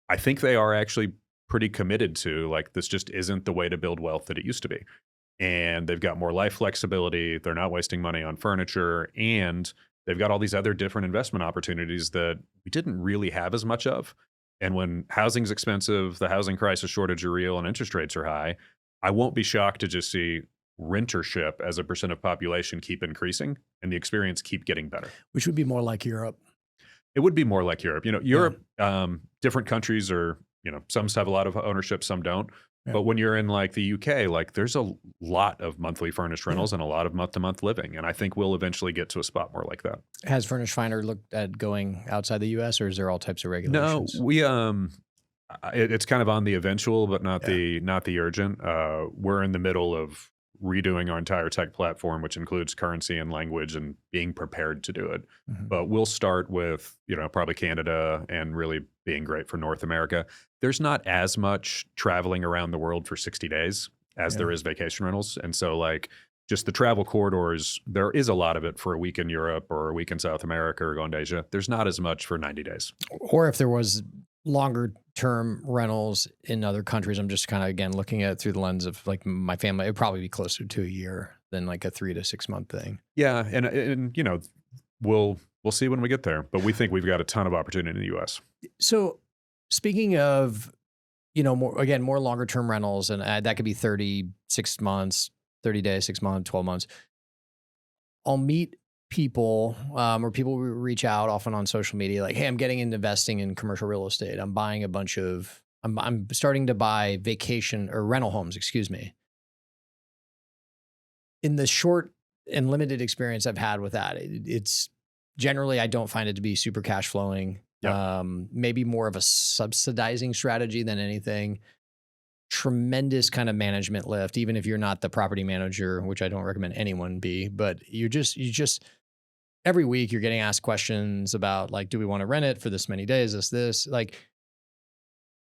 I think they are actually pretty committed to like, this just isn't the way to build wealth that it used to be. And they've got more life flexibility. They're not wasting money on furniture. And they've got all these other different investment opportunities that we didn't really have as much of. And when housing's expensive, the housing crisis shortage are real, and interest rates are high, I won't be shocked to just see rentership as a percent of population keep increasing and the experience keep getting better. Which would be more like Europe. It would be more like Europe. Europe, different countries are, some have a lot of ownership, some don't. Yeah. But when you're in like the UK, like there's a lot of monthly furnished rentals and a lot of month-to-month living. And I think we'll eventually get to a spot more like that. Has Furnished Finder looked at going outside the US, or is there all types of regulations? No, we it's kind of on the eventual, but not the urgent. We're in the middle of redoing our entire tech platform, which includes currency and language and being prepared to do it. But we'll start with, probably Canada and really being great for North America. There's not as much traveling around the world for 60 days as there is vacation rentals. And so like just the travel corridors, there is a lot of it for a week in Europe or a week in South America or going to Asia. There's not as much for 90 days. Or if there was longer term rentals in other countries, I'm just kind of, again, looking at it through the lens of like my family, it'd probably be closer to a year than like a 3 to 6 month thing. Yeah. And we'll see when we get there, but we think we've got a ton of opportunity in the US. So speaking of, more longer term rentals, and that could be 36 months, 30 days, 6 months, 12 months. I'll meet people or people reach out often on social media like, hey, I'm getting into investing in commercial real estate. I'm buying I'm starting to buy vacation or rental homes, excuse me. In the short and limited experience I've had with that, it's generally, I don't find it to be super cash flowing. Yep. Maybe more of a subsidizing strategy than anything. Tremendous kind of management lift, even if you're not the property manager, which I don't recommend anyone be, but you just every week you're getting asked questions about like, do we want to rent it for this many days? This like,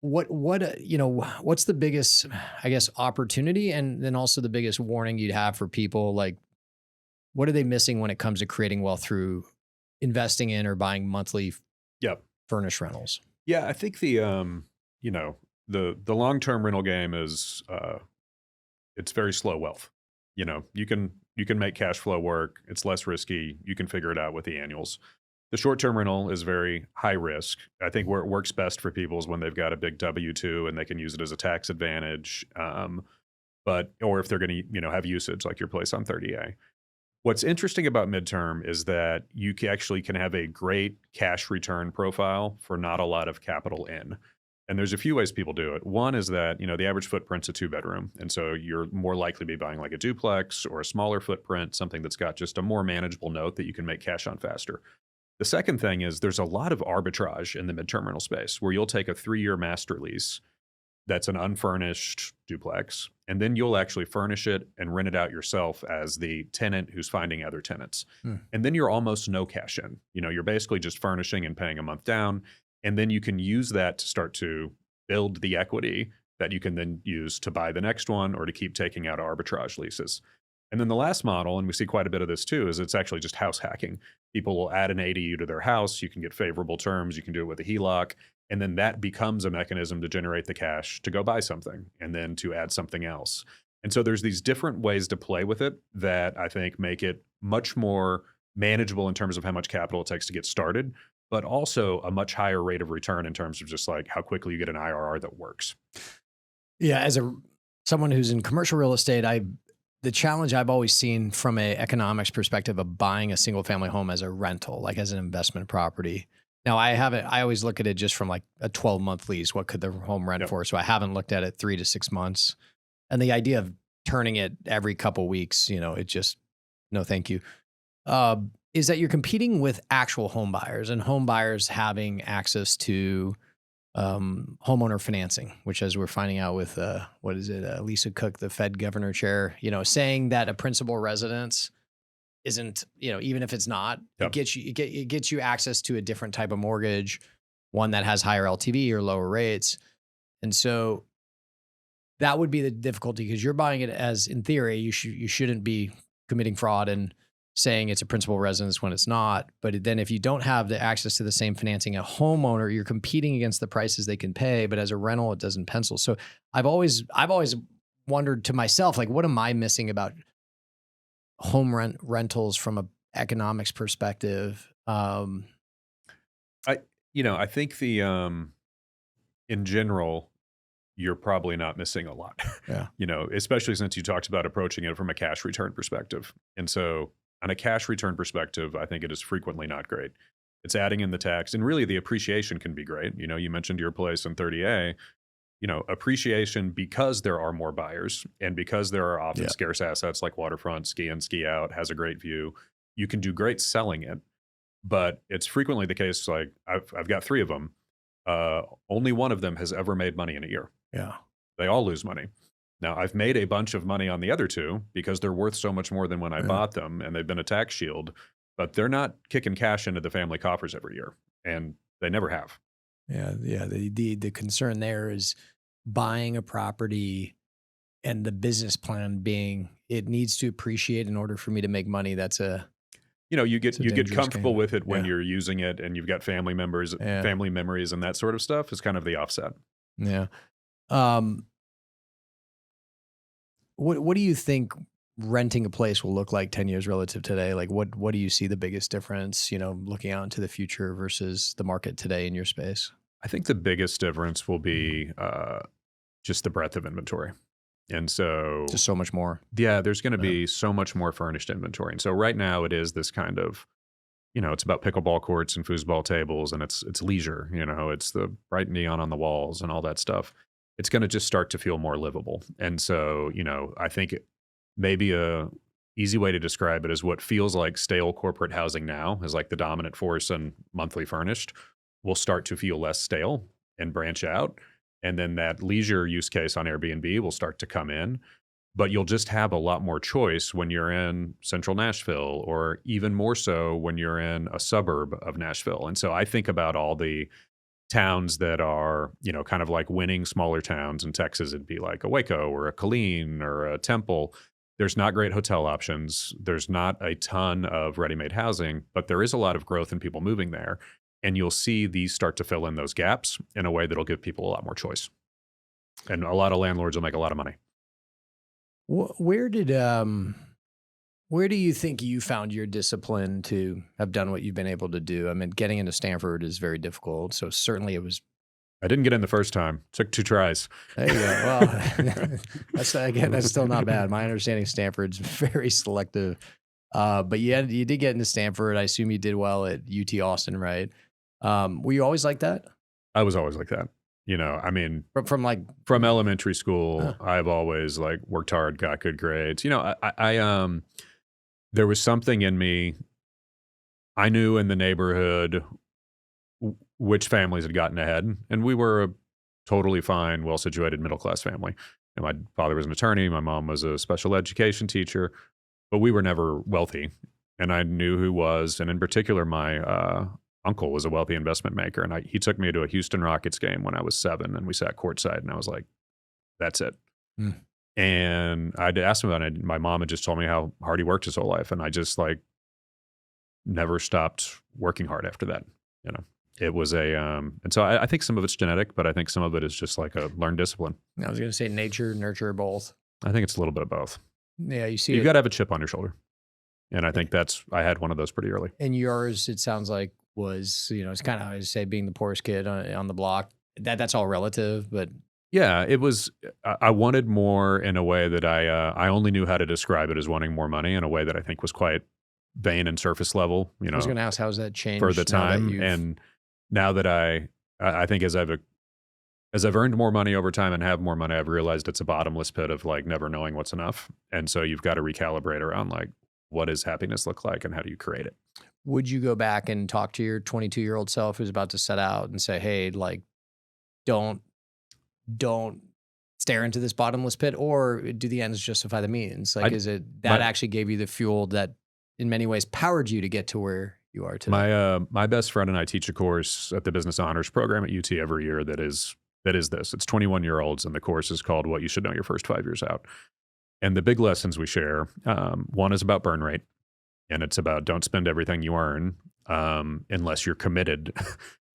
what's the biggest, I guess, opportunity, and then also the biggest warning you'd have for people? Like, what are they missing when it comes to creating wealth through investing in or buying monthly furnished rentals? Yeah, I think the long-term rental game is it's very slow wealth. You can make cash flow work. It's less risky. You can figure it out with the annuals. The short-term rental is very high risk. I think where it works best for people is when they've got a big W-2 and they can use it as a tax advantage. Or if they're going to have usage like your place on 30A. What's interesting about Midterm is that you actually can have a great cash return profile for not a lot of capital in. And there's a few ways people do it. One is that, the average footprint's a 2-bedroom. And so you're more likely to be buying like a duplex or a smaller footprint, something that's got just a more manageable note that you can make cash on faster. The second thing is there's a lot of arbitrage in the midterm rental space where you'll take a 3-year master lease that's an unfurnished duplex, and then you'll actually furnish it and rent it out yourself as the tenant who's finding other tenants. And then you're almost no cash in. You're basically just furnishing and paying a month down. And then you can use that to start to build the equity that you can then use to buy the next one or to keep taking out arbitrage leases. And then the last model, and we see quite a bit of this too, is it's actually just house hacking. People will add an ADU to their house. You can get favorable terms. You can do it with a HELOC. And then that becomes a mechanism to generate the cash to go buy something and then to add something else. And so there's these different ways to play with it that I think make it much more manageable in terms of how much capital it takes to get started, but also a much higher rate of return in terms of just like how quickly you get an IRR that works. Yeah, as someone who's in commercial real estate, the challenge I've always seen from an economics perspective of buying a single family home as a rental, like as an investment property. Now I always look at it just from like a 12-month lease. What could the home rent for? So I haven't looked at it 3 to 6 months. And the idea of turning it every couple weeks, it just, no, thank you. Is that you're competing with actual home buyers and home buyers having access to homeowner financing, which, as we're finding out with Lisa Cook, the Fed governor chair, saying that a principal residence isn't, even if it's not, it gets you access to a different type of mortgage, one that has higher LTV or lower rates, and so that would be the difficulty because you're buying it as, in theory, you shouldn't be committing fraud and saying it's a principal residence when it's not. But then if you don't have the access to the same financing, a homeowner, you're competing against the prices they can pay, but as a rental, it doesn't pencil. So I've always wondered to myself, like, what am I missing about rentals from an economics perspective? I think in general, you're probably not missing a lot. Yeah. Especially since you talked about approaching it from a cash return perspective. And so on a cash return perspective, I think it is frequently not great. It's adding in the tax, and really the appreciation can be great. You mentioned your place in 30A, appreciation because there are more buyers and because there are often scarce assets like waterfront, ski in, ski out, has a great view. You can do great selling it, but it's frequently the case. Like I've got 3 of them. Only one of them has ever made money in a year. Yeah. They all lose money. Now, I've made a bunch of money on the other 2 because they're worth so much more than when I bought them, and they've been a tax shield, but they're not kicking cash into the family coffers every year, and they never have. Yeah. Yeah. The concern there is buying a property and the business plan being it needs to appreciate in order for me to make money. That's you get comfortable game. with it when you're using it and you've got family members, family memories, and that sort of stuff is kind of the offset. Yeah. What do you think renting a place will look like 10 years relative to today? Like what do you see the biggest difference, looking out into the future versus the market today in your space? I think the biggest difference will be just the breadth of inventory. And so just so much more. Yeah, there's going to be so much more furnished inventory. And so right now it is this kind of, it's about pickleball courts and foosball tables, and it's leisure, it's the bright neon on the walls and all that stuff. It's going to just start to feel more livable. And so, I think maybe a easy way to describe it is what feels like stale corporate housing now is like the dominant force in monthly furnished will start to feel less stale and branch out. And then that leisure use case on Airbnb will start to come in, but you'll just have a lot more choice when you're in central Nashville, or even more so when you're in a suburb of Nashville. And so I think about all the towns that are, kind of like winning smaller towns in Texas. It'd be like a Waco or a Killeen or a Temple. There's not great hotel options. There's not a ton of ready-made housing, but there is a lot of growth in people moving there. And you'll see these start to fill in those gaps in a way that'll give people a lot more choice. And a lot of landlords will make a lot of money. Where do you think you found your discipline to have done what you've been able to do? I mean, getting into Stanford is very difficult. So certainly it was. I didn't get in the first time. Took 2 tries. There you go. Well, that's still not bad. My understanding Stanford's very selective. But you did get into Stanford. I assume you did well at UT Austin, right? Were you always like that? I was always like that. From elementary school, I've always worked hard, got good grades. I there was something in me. I knew in the neighborhood which families had gotten ahead, and we were a totally fine, well-situated middle-class family. And my father was an attorney. My mom was a special education teacher, but we were never wealthy. And I knew who was, and in particular, my uncle was a wealthy investment maker. And he took me to a Houston Rockets game when I was 7, and we sat courtside, and I was like, That's it. Mm. And I'd asked him about it. My mom had just told me how hard he worked his whole life. And I just like never stopped working hard after that. You know, it was and so I think some of it's genetic, but I think some of it is just like a learned discipline. I was going to say nature, nurture, both. I think it's a little bit of both. Yeah, you see You've got to have a chip on your shoulder. And I think I had one of those pretty early. And yours, it sounds like was, it's kind of, I say being the poorest kid on the block. That's all relative, but yeah, it was, I wanted more in a way that I only knew how to describe it as wanting more money in a way that I think was quite vain and surface level, I was going to ask, how's that changed for the time? And now that I think as I've earned more money over time and have more money, I've realized it's a bottomless pit of like never knowing what's enough. And so you've got to recalibrate around like, what does happiness look like and how do you create it? Would you go back and talk to your 22-year-old self who's about to set out and say, hey, like, don't stare into this bottomless pit, or do the ends justify the means? Like, is it that actually gave you the fuel that in many ways powered you to get to where you are today? My best friend and I teach a course at the Business Honors program at UT every year that is this. It's 21-year-olds, and the course is called What You Should Know Your First 5 Years Out. And the big lessons we share, one is about burn rate, and it's about don't spend everything you earn unless you're committed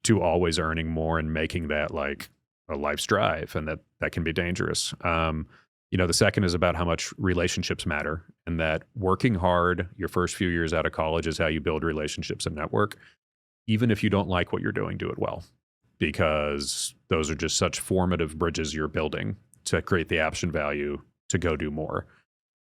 to always earning more and making that like a life's drive, and that can be dangerous. The second is about how much relationships matter, and that working hard your first few years out of college is how you build relationships and network. Even if you don't like what you're doing, do it well, because those are just such formative bridges you're building to create the option value to go do more.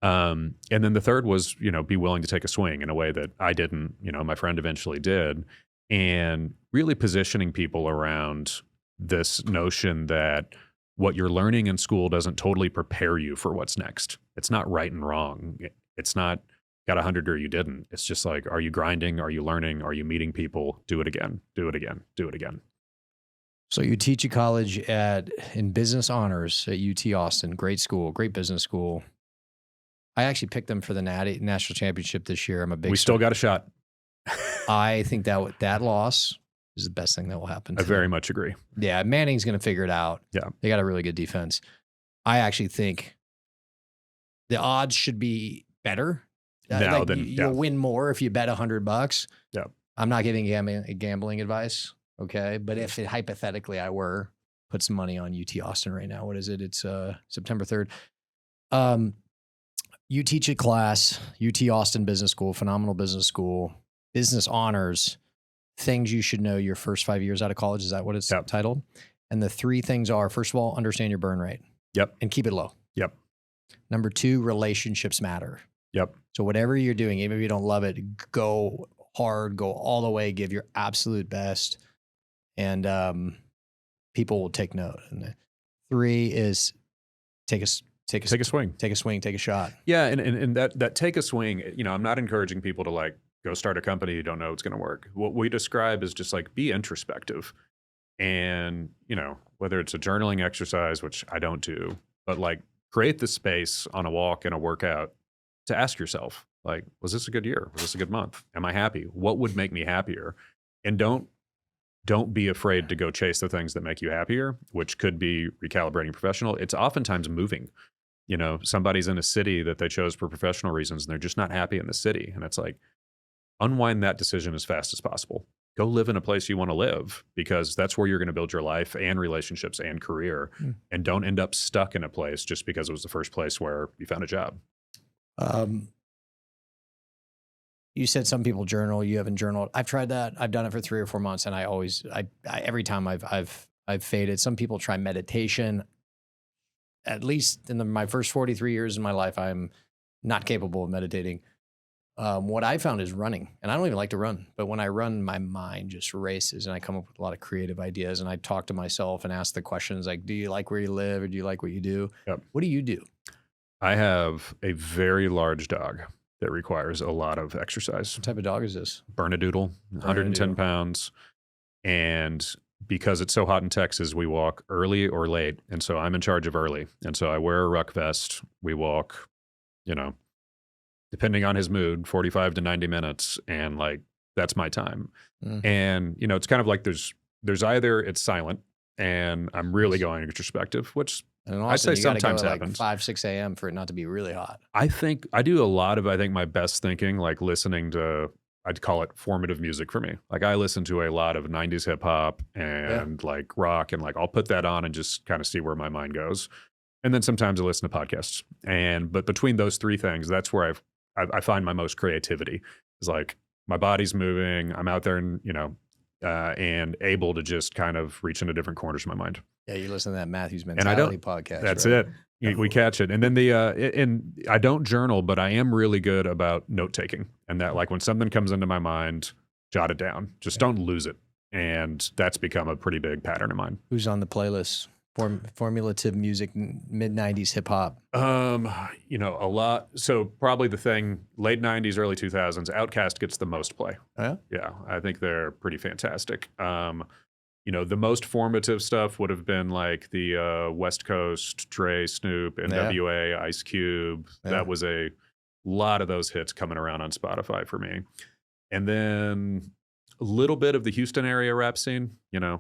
And then the third was, be willing to take a swing in a way that I didn't, my friend eventually did, and really positioning people around this notion that what you're learning in school doesn't totally prepare you for what's next. It's not right and wrong. It's not got 100 or you didn't. It's just like, are you grinding? Are you learning? Are you meeting people? Do it again, do it again, do it again. So you teach at college in business honors at UT Austin. Great school, great business school. I actually picked them for the national championship this year. I'm a big. We still got a shot. I think that loss is the best thing that will happen. I very much agree. Yeah, Manning's going to figure it out. Yeah, they got a really good defense. I actually think the odds should be better. Now you'll win more if you bet $100. Yeah, I'm not giving gambling advice. Okay. But if hypothetically I were, put some money on UT Austin right now. What is it? It's September 3rd. You teach a class, UT Austin Business School, phenomenal business school, business honors, things you should know your first 5 years out of college. Is that what it's titled? And the three things are, first of all, understand your burn rate. Yep. And keep it low. Yep. Number two, relationships matter. Yep. So whatever you're doing, even if you don't love it, go hard, go all the way, give your absolute best. And people will take note. And the three is take a swing, take a shot. Yeah. And that take a swing, I'm not encouraging people to like go start a company you don't know it's going to work. What we describe is just like be introspective, and, whether it's a journaling exercise, which I don't do, but like create the space on a walk and a workout to ask yourself, like, was this a good year? Was this a good month? Am I happy? What would make me happier? And don't be afraid to go chase the things that make you happier, which could be recalibrating professional. It's oftentimes moving. Somebody's in a city that they chose for professional reasons and they're just not happy in the city. And it's like, unwind that decision as fast as possible. Go live in a place you want to live, because that's where you're going to build your life and relationships and career. And don't end up stuck in a place just because it was the first place where you found a job. You said some people journal, you haven't journaled. I've tried that. I've done it for 3 or 4 months, and I every time I've faded. Some people try meditation. At least in my first 43 years in my life, I'm not capable of meditating. What I found is running, and I don't even like to run, but when I run, my mind just races and I come up with a lot of creative ideas, and I talk to myself and ask the questions like, do you like where you live, or do you like what you do? Yep. What do you do? I have a very large dog that requires a lot of exercise. What type of dog is this? Bernedoodle, 110 pounds. And because it's so hot in Texas, we walk early or late. And so I'm in charge of early. And so I wear a ruck vest. We walk, depending on his mood, 45 to 90 minutes. And like, that's my time. And, it's kind of like there's either it's silent and I'm really going introspective, which And in I'd say Austin, you got to go sometimes at like happens. 5, 6 a.m. for it not to be really hot. I think I do a lot of, I think, my best thinking, like listening to, I'd call it formative music for me. Like I listen to a lot of 90s hip hop Yeah. and like rock, and like I'll put that on and just kind of see where my mind goes. And then sometimes I listen to podcasts. But between those three things, that's where I find my most creativity. Is like my body's moving, I'm out there and, and able to just kind of reach into different corners of my mind. Yeah, you listen to that Matthews And I don't, Mentality podcast. that's right? it. We catch it. And then and I don't journal, but I am really good about note taking. And that, like, when something comes into my mind, jot it down. Just don't lose it. And that's become a pretty big pattern of mine. Who's on the playlist? Formulative music, mid 90s hip hop. A lot. So probably the thing, late 90s, early 2000s, Outkast gets the most play. Oh, yeah? Yeah, I think they're pretty fantastic. The most formative stuff would have been like the West Coast, Dre, Snoop, NWA, Ice Cube. Yeah. That was a lot of those hits coming around on Spotify for me. And then a little bit of the Houston area rap scene.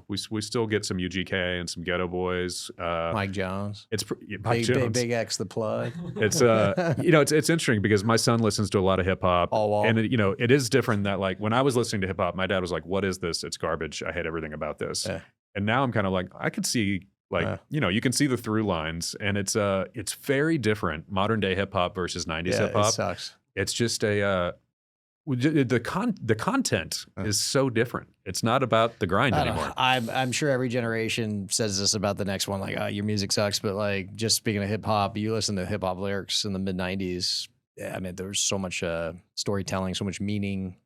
We still get some UGK and some Ghetto Boys. Mike Jones. It's Mike Jones. Big X the plug. It's it's interesting because my son listens to a lot of hip hop, and it is different. That, like, when I was listening to hip hop, my dad was like, "What is this? It's garbage. I hate everything about this." Yeah. And now I'm kind of like, I could see, like, you can see the through lines, and it's very different. Modern day hip hop versus 90s hip hop. It sucks. It's just the content is so different. It's not about the grind anymore. I'm sure every generation says this about the next one, like, oh, your music sucks. But like, just speaking of hip hop, you listen to hip hop lyrics in the mid 90s. I mean, there's so much storytelling, so much meaning.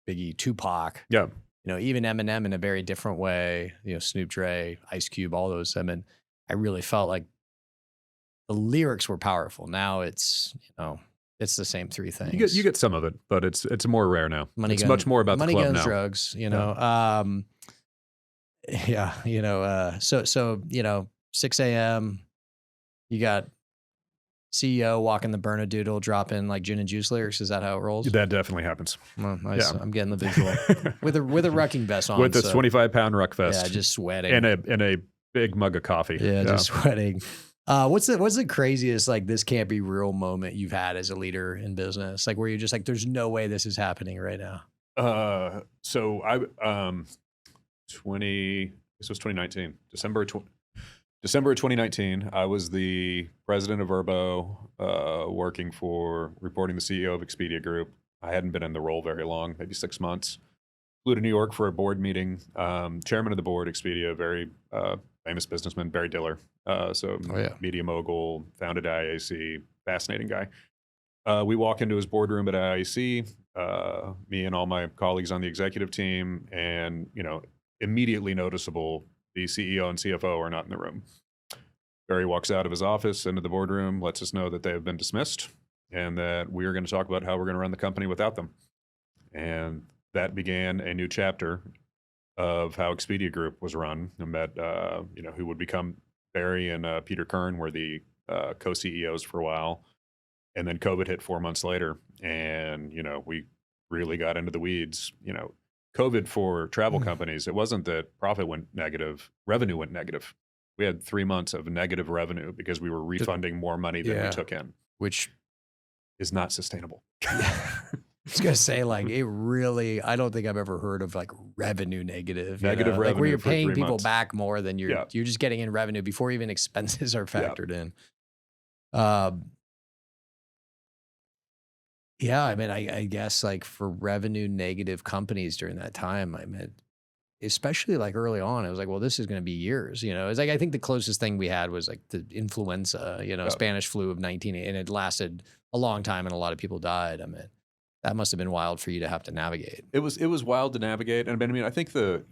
Biggie, Tupac. Yeah. Even Eminem in a very different way. Snoop, Dre, Ice Cube, all those. I mean, I really felt like the lyrics were powerful. Now it's it's the same three things. You get some of it, but it's more rare now. It's much more about money, the club guns, now. drugs. So 6 a.m. You got CEO walking the Bernedoodle, dropping like gin and juice lyrics. Is that how it rolls? That definitely happens. Well, I'm getting the visual with a rucking vest on, with a 25-pound ruck vest. Yeah, just sweating, and a big mug of coffee. Yeah, just sweating. What's the craziest, like, this can't be real moment you've had as a leader in business? Like, where you're just like, there's no way this is happening right now. So I this was 2019, December of 2019. I was the president of VRBO, reporting the CEO of Expedia Group. I hadn't been in the role very long, maybe 6 months. Flew to New York for a board meeting. Chairman of the board, Expedia, very famous businessman, Barry Diller. Media mogul, founded IAC, fascinating guy. We walk into his boardroom at IAC, me and all my colleagues on the executive team, and immediately noticeable, the CEO and CFO are not in the room. Barry walks out of his office into the boardroom, lets us know that they have been dismissed, and that we are going to talk about how we're going to run the company without them. And that began a new chapter of how Expedia Group was run. I met, who would become Barry and Peter Kern were the co-CEOs for a while. And then COVID hit 4 months later. And, we really got into the weeds. COVID for travel companies, it wasn't that profit went negative, revenue went negative. We had 3 months of negative revenue because we were refunding more money than we took in. Which is not sustainable. I was gonna say, like, it really, I don't think I've ever heard of like revenue negative. Negative revenue, like where you're for paying 3 people months. back more than you're just getting in revenue before even expenses are factored in. I mean, I guess, like, for revenue negative companies during that time, I mean, especially like early on, it was like, well, this is going to be years. It's like, I think the closest thing we had was like the influenza, Spanish flu of 19, and it lasted a long time, and a lot of people died. I mean, that must have been wild for you to have to navigate. It was wild to navigate. And I mean, I think the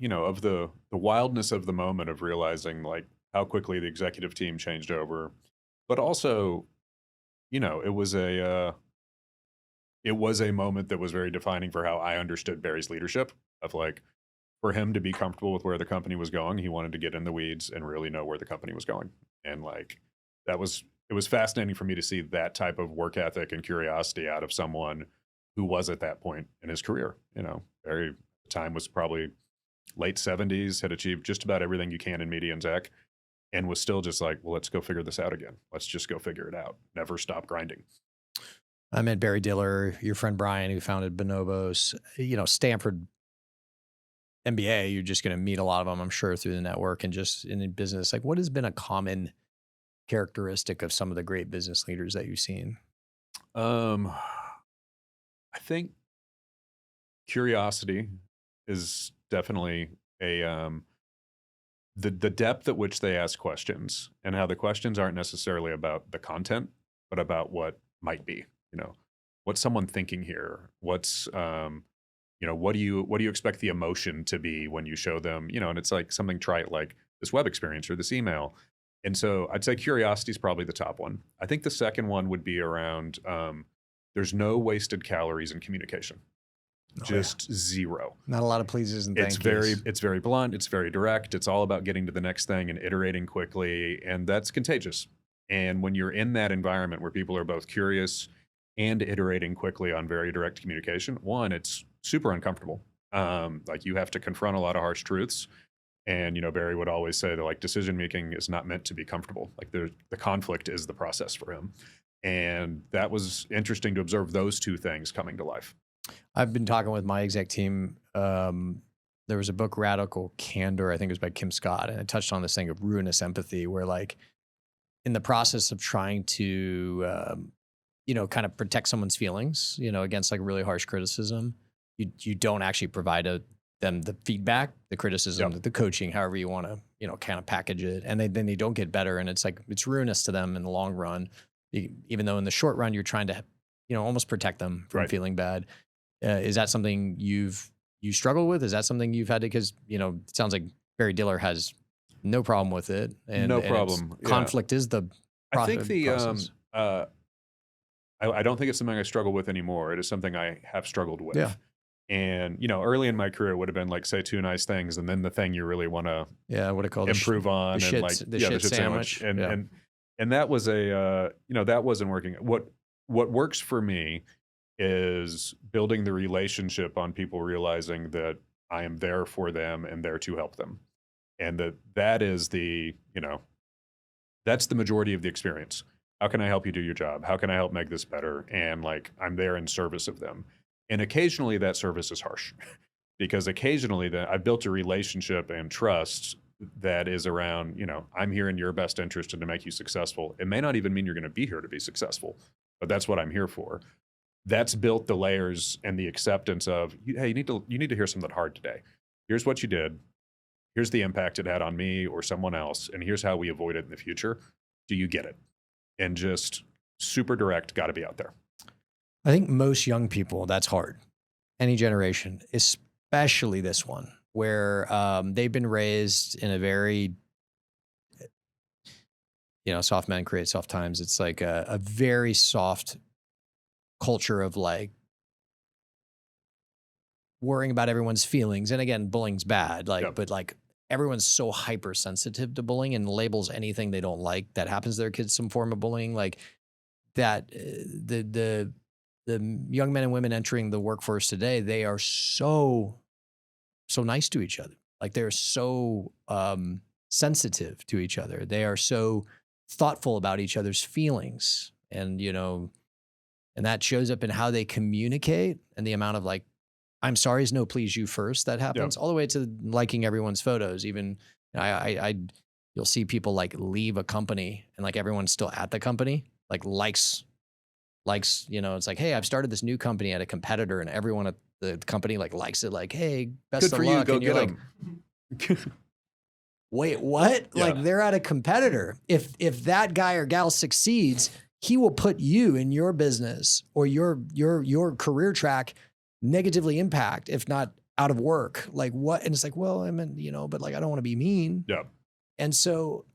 wildness of the moment of realizing like how quickly the executive team changed over, but also, it was a moment that was very defining for how I understood Barry's leadership of, like, for him to be comfortable with where the company was going, he wanted to get in the weeds and really know where the company was going. And like, it was fascinating for me to see that type of work ethic and curiosity out of someone who was at that point in his career. Barry at the time was probably late 70s, had achieved just about everything you can in media and tech. and was still just like, well, let's go figure this out again. Let's just go figure it out. Never stop grinding. I met Barry Diller, your friend Brian, who founded Bonobos. Stanford MBA, you're just going to meet a lot of them, I'm sure, through the network and just in business. Like, what has been a common characteristic of some of the great business leaders that you've seen? I think curiosity is definitely the depth at which they ask questions, and how the questions aren't necessarily about the content, but about what might be. What's someone thinking here? What's what do you expect the emotion to be when you show them? And it's like something trite like this web experience or this email. And so I'd say curiosity is probably the top one. I think the second one would be around there's no wasted calories in communication. Just zero. Not a lot of pleases and thank yous. It's very blunt. It's very direct. It's all about getting to the next thing and iterating quickly. And that's contagious. And when you're in that environment where people are both curious and iterating quickly on very direct communication, one, it's super uncomfortable. Like you have to confront a lot of harsh truths. And, Barry would always say that like decision making is not meant to be comfortable. Like the conflict is the process for him. And that was interesting to observe those two things coming to life. I've been talking with my exec team. There was a book, Radical Candor, I think it was by Kim Scott, and it touched on this thing of ruinous empathy, where like in the process of trying to, kind of protect someone's feelings, against like really harsh criticism, you don't actually provide them the feedback, the criticism, the coaching, however you want to, kind of package it. And then they don't get better. And it's like, it's ruinous to them in the long run, even though in the short run, you're trying to, almost protect them from feeling bad. Is that something you struggle with? Is that something you've had to, because, it sounds like Barry Diller has no problem with it. And, no problem. Conflict is the process. I think I don't think it's something I struggle with anymore. It is something I have struggled with. Yeah. And, early in my career, it would have been like, say two nice things, and then the thing you really want to improve on. The shit sandwich. And that was that wasn't working. What works for me is building the relationship on people realizing that I am there for them and there to help them. And that is that's the majority of the experience. How can I help you do your job? How can I help make this better? And like, I'm there in service of them. And occasionally that service is harsh because occasionally I've built a relationship and trust that is around, I'm here in your best interest and to make you successful. It may not even mean you're going to be here to be successful, but that's what I'm here for. That's built the layers and the acceptance of, hey, you need to hear something hard today. Here's what you did. Here's the impact it had on me or someone else. And here's how we avoid it in the future. Do you get it? And just super direct, got to be out there. I think most young people, that's hard. Any generation, especially this one, where they've been raised in a very, soft men create soft times. It's like a very soft culture of like worrying about everyone's feelings. And again, bullying's bad, but like everyone's so hypersensitive to bullying and labels anything they don't like that happens to their kids some form of bullying. Like that, the young men and women entering the workforce today, they are so nice to each other. Like they're so sensitive to each other. They are so thoughtful about each other's feelings. And, and that shows up in how they communicate and the amount of like, I'm sorry is no, please you first. That happens all the way to liking everyone's photos. Even you'll see people like leave a company and like everyone's still at the company, like likes, it's like, hey, I've started this new company at a competitor and everyone at the company like likes it. Like, hey, best of luck. Go and you're get like, wait, what? Yeah. Like they're at a competitor. If that guy or gal succeeds, he will put you in your business or your career track negatively impact, if not out of work. Like what? And it's like, well, I mean, but like, I don't want to be mean. Yeah. And so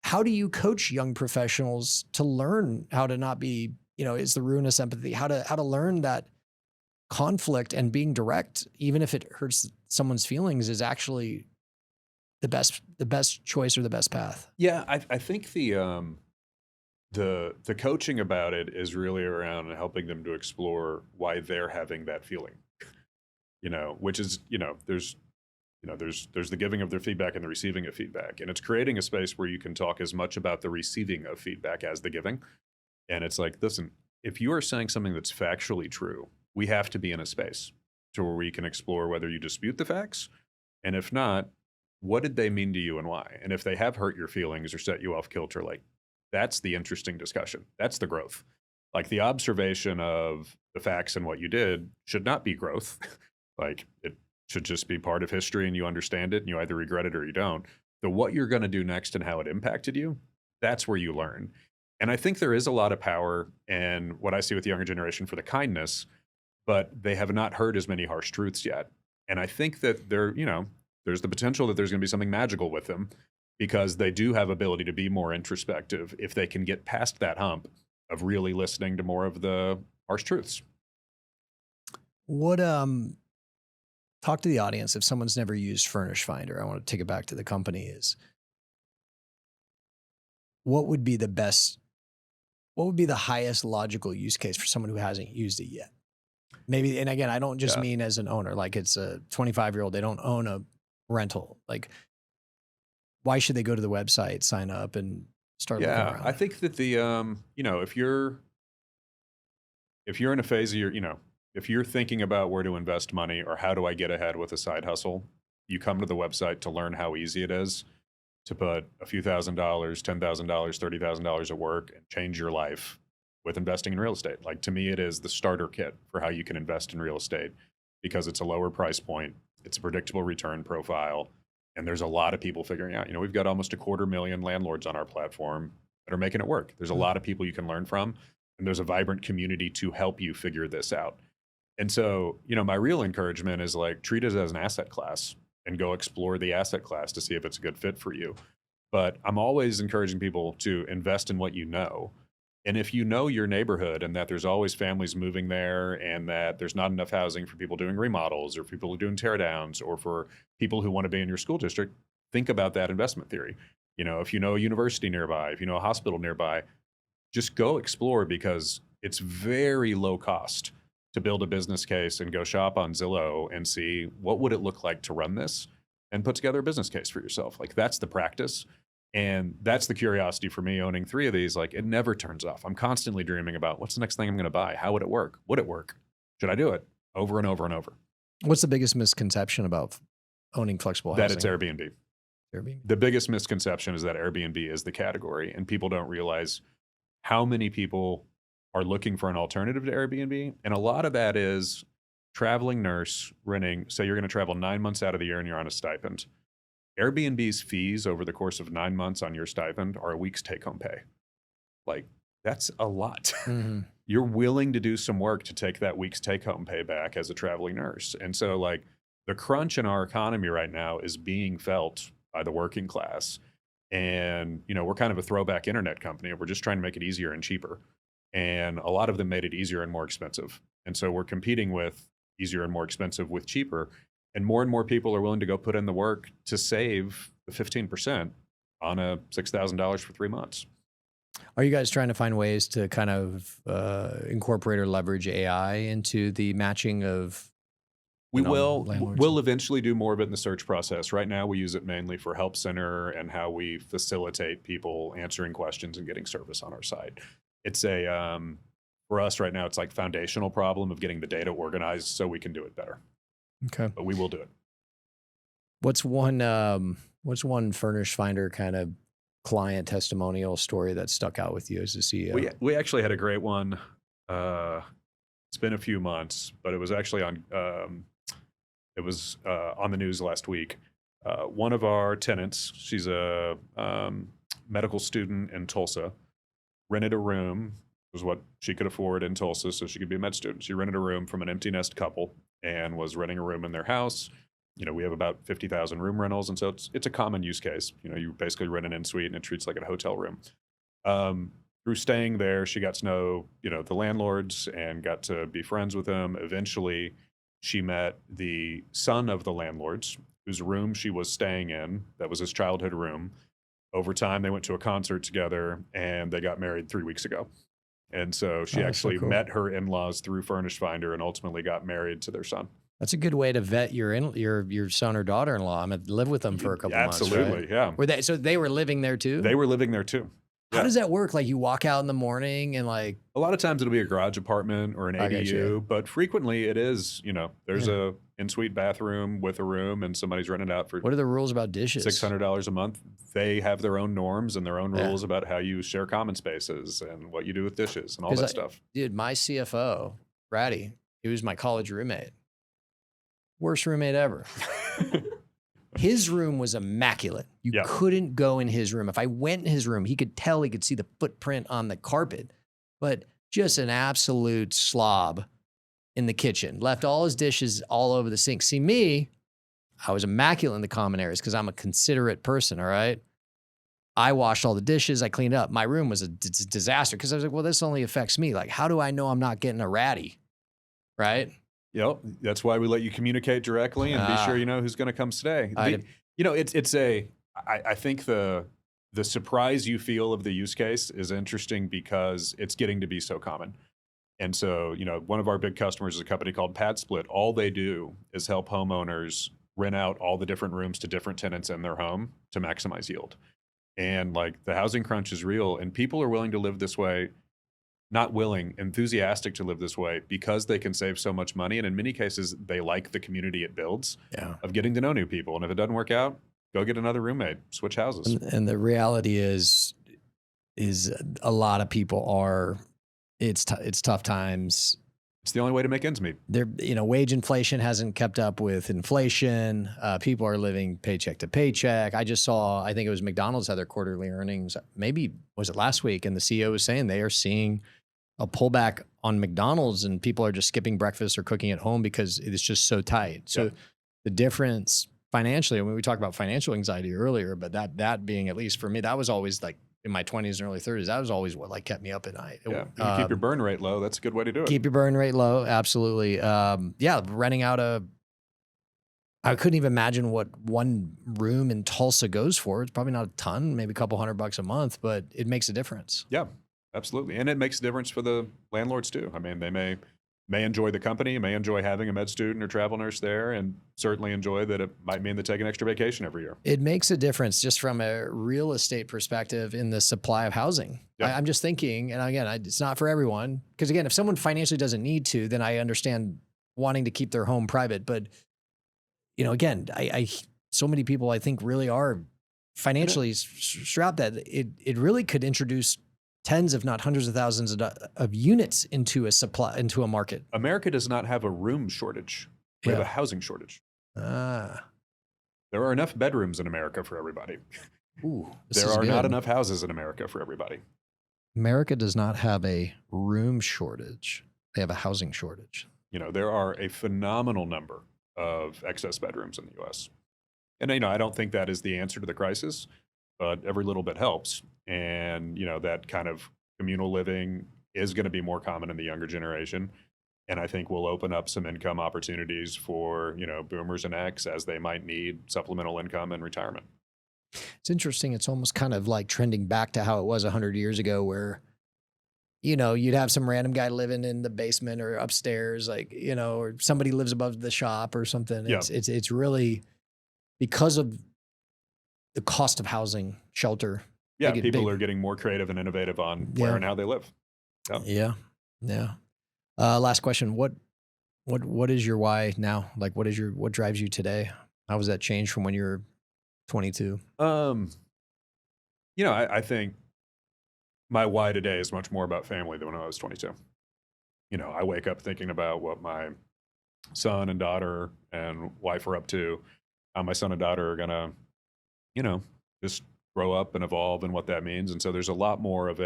how do you coach young professionals to learn how to not be, is the ruinous empathy, how to learn that conflict and being direct, even if it hurts someone's feelings, is actually the best choice or the best path? Yeah. I think the coaching about it is really around helping them to explore why they're having that feeling, which is, there's there's the giving of their feedback and the receiving of feedback, and it's creating a space where you can talk as much about the receiving of feedback as the giving. And it's like, listen, if you are saying something that's factually true, we have to be in a space to where we can explore whether you dispute the facts, and if not, what did they mean to you and why? And if they have hurt your feelings or set you off kilter, like, that's the interesting discussion. That's the growth. Like, the observation of the facts and what you did should not be growth. Like, it should just be part of history and you understand it and you either regret it or you don't. The what you're going to do next and how it impacted you, that's where you learn. And I think there is a lot of power in what I see with the younger generation for the kindness, but they have not heard as many harsh truths yet. And I think that there's the potential that there's going to be something magical with them, because they do have ability to be more introspective if they can get past that hump of really listening to more of the harsh truths. What talk to the audience if someone's never used Furnished Finder. I want to take it back to the company. Is what would be the highest logical use case for someone who hasn't used it yet? Maybe, and again, I don't just mean as an owner, like it's a 25-year-old, they don't own a rental. Like, why should they go to the website, sign up, and start looking around? I think that the, if you're in a phase of your, if you're thinking about where to invest money or how do I get ahead with a side hustle, you come to the website to learn how easy it is to put a few $1,000, $10,000, $30,000 at work and change your life with investing in real estate. Like, to me, it is the starter kit for how you can invest in real estate, because it's a lower price point, it's a predictable return profile, and there's a lot of people figuring out. We've got almost 250,000 landlords on our platform that are making it work. There's a lot of people you can learn from, and there's a vibrant community to help you figure this out. And so, my real encouragement is, like, treat it as an asset class and go explore the asset class to see if it's a good fit for you. But I'm always encouraging people to invest in what you know. And if you know your neighborhood and that there's always families moving there and that there's not enough housing for people doing remodels or people doing tear downs or for people who want to be in your school district, think about that investment theory. If you know a university nearby, if you know a hospital nearby, just go explore, because it's very low cost to build a business case and go shop on Zillow and see what would it look like to run this and put together a business case for yourself. Like, that's the practice. And that's the curiosity for me owning 3 of these. Like, it never turns off. I'm constantly dreaming about what's the next thing I'm going to buy? How would it work? Would it work? Should I do it? Over and over and over. What's the biggest misconception about owning flexible housing? That it's Airbnb. The biggest misconception is that Airbnb is the category, and people don't realize how many people are looking for an alternative to Airbnb. And a lot of that is traveling nurse renting. Say you're going to travel 9 months out of the year and you're on a stipend. Airbnb's fees over the course of 9 months on your stipend are a week's take-home pay. Like, that's a lot. Mm-hmm. You're willing to do some work to take that week's take-home pay back as a traveling nurse. And so, like, the crunch in our economy right now is being felt by the working class. And, we're kind of a throwback internet company. We're just trying to make it easier and cheaper. And a lot of them made it easier and more expensive. And so we're competing with easier and more expensive with cheaper. And more people are willing to go put in the work to save the 15% on a $6,000 for 3 months. Are you guys trying to find ways to kind of incorporate or leverage AI into the matching of? We'll eventually do more of it in the search process. Right now, we use it mainly for help center and how we facilitate people answering questions and getting service on our site. It's for us right now, it's like foundational problem of getting the data organized so we can do it better. Okay. But we will do it. What's one Furnished Finder kind of client testimonial story that stuck out with you as a CEO? We actually had a great one. It's been a few months, but it was actually on the news last week. One of our tenants, she's a medical student in Tulsa, rented a room. It was what she could afford in Tulsa, so she could be a med student. She rented a room from an empty nest couple and was renting a room in their house. We have about 50,000 room rentals, and so it's a common use case. You basically rent an in-suite and it treats like a hotel room. Through staying there, she got to know, the landlords and got to be friends with them. Eventually, she met the son of the landlords, whose room she was staying in. That was his childhood room. Over time, they went to a concert together, and they got married 3 weeks ago. And so she actually met her in-laws through Furnished Finder and ultimately got married to their son. That's a good way to vet your son or daughter-in-law. I'm gonna live with them for a couple months, Absolutely, right? yeah. So they were living there too? They were living there too. How Yeah. does that work? Like you walk out in the morning and like, A lot of times it'll be a garage apartment or an I get you. ADU, but frequently it is, there's Yeah. a in-suite bathroom with a room and somebody's renting it out for what are the rules about dishes? $600 a month. They have their own norms and their own Yeah. rules about how you share common spaces and what you do with dishes and all that stuff. Dude, my CFO, Ratty, he was my college roommate. Worst roommate ever. His room was immaculate. You Yeah. couldn't go in his room. If I went in his room, he could see the footprint on the carpet, but just an absolute slob in the kitchen. Left all his dishes all over the sink. See me, I was immaculate in the common areas because I'm a considerate person, all right? I washed all the dishes. I cleaned up. My room was a disaster because I was like, well, this only affects me. Like, how do I know I'm not getting a ratty, right? Yep. That's why we let you communicate directly and be sure you know who's going to come stay. I think the surprise you feel of the use case is interesting because it's getting to be so common. And so, one of our big customers is a company called PadSplit. All they do is help homeowners rent out all the different rooms to different tenants in their home to maximize yield. And like the housing crunch is real and people are willing to live this way. Not willing, enthusiastic to live this way because they can save so much money. And in many cases, they like the community it builds of getting to know new people. And if it doesn't work out, go get another roommate, switch houses. And the reality is a lot of people it's tough times. It's the only way to make ends meet. Wage inflation hasn't kept up with inflation. People are living paycheck to paycheck. I just saw, I think it was McDonald's had their quarterly earnings. Maybe was it last week? And the CEO was saying they are seeing a pullback on McDonald's and people are just skipping breakfast or cooking at home because it's just so tight. So the difference financially, I mean, we talked about financial anxiety earlier, but that being, at least for me, that was always like in my 20s and early 30s, that was always what like kept me up at night. Yeah, you keep your burn rate low. That's a good way to do it. Keep your burn rate low. Absolutely. Renting out I couldn't even imagine what one room in Tulsa goes for. It's probably not a ton, maybe a couple $100 a month, but it makes a difference. Yeah, absolutely. And it makes a difference for the landlords too. I mean, they may enjoy the company, may enjoy having a med student or travel nurse there, and certainly enjoy that it might mean they take an extra vacation every year. It makes a difference just from a real estate perspective in the supply of housing. Yeah. I'm just thinking, and again, it's not for everyone, because again, if someone financially doesn't need to, then I understand wanting to keep their home private. But, again, so many people I think really are financially strapped that it really could introduce tens, if not hundreds of thousands of units into a market. America does not have a room shortage. We have a housing shortage. There are enough bedrooms in America for everybody. There are not enough houses in America for everybody. America does not have a room shortage. They have a housing shortage. There are a phenomenal number of excess bedrooms in the U.S. And, I don't think that is the answer to the crisis, but every little bit helps. And, that kind of communal living is going to be more common in the younger generation. And I think will open up some income opportunities for, boomers and X as they might need supplemental income in retirement. It's interesting. It's almost kind of like trending back to how it was 100 years ago where, you'd have some random guy living in the basement or upstairs, like, or somebody lives above the shop or something. Yeah. It's really because of the cost of housing, shelter. Yeah, people are getting more creative and innovative on where and how they live. Yeah. Last question. What is your why now? Like, what drives you today? How has that changed from when you were 22? I think my why today is much more about family than when I was 22. I wake up thinking about what my son and daughter and wife are up to, how my son and daughter are gonna, just grow up and evolve and what that means. And so there's a lot more of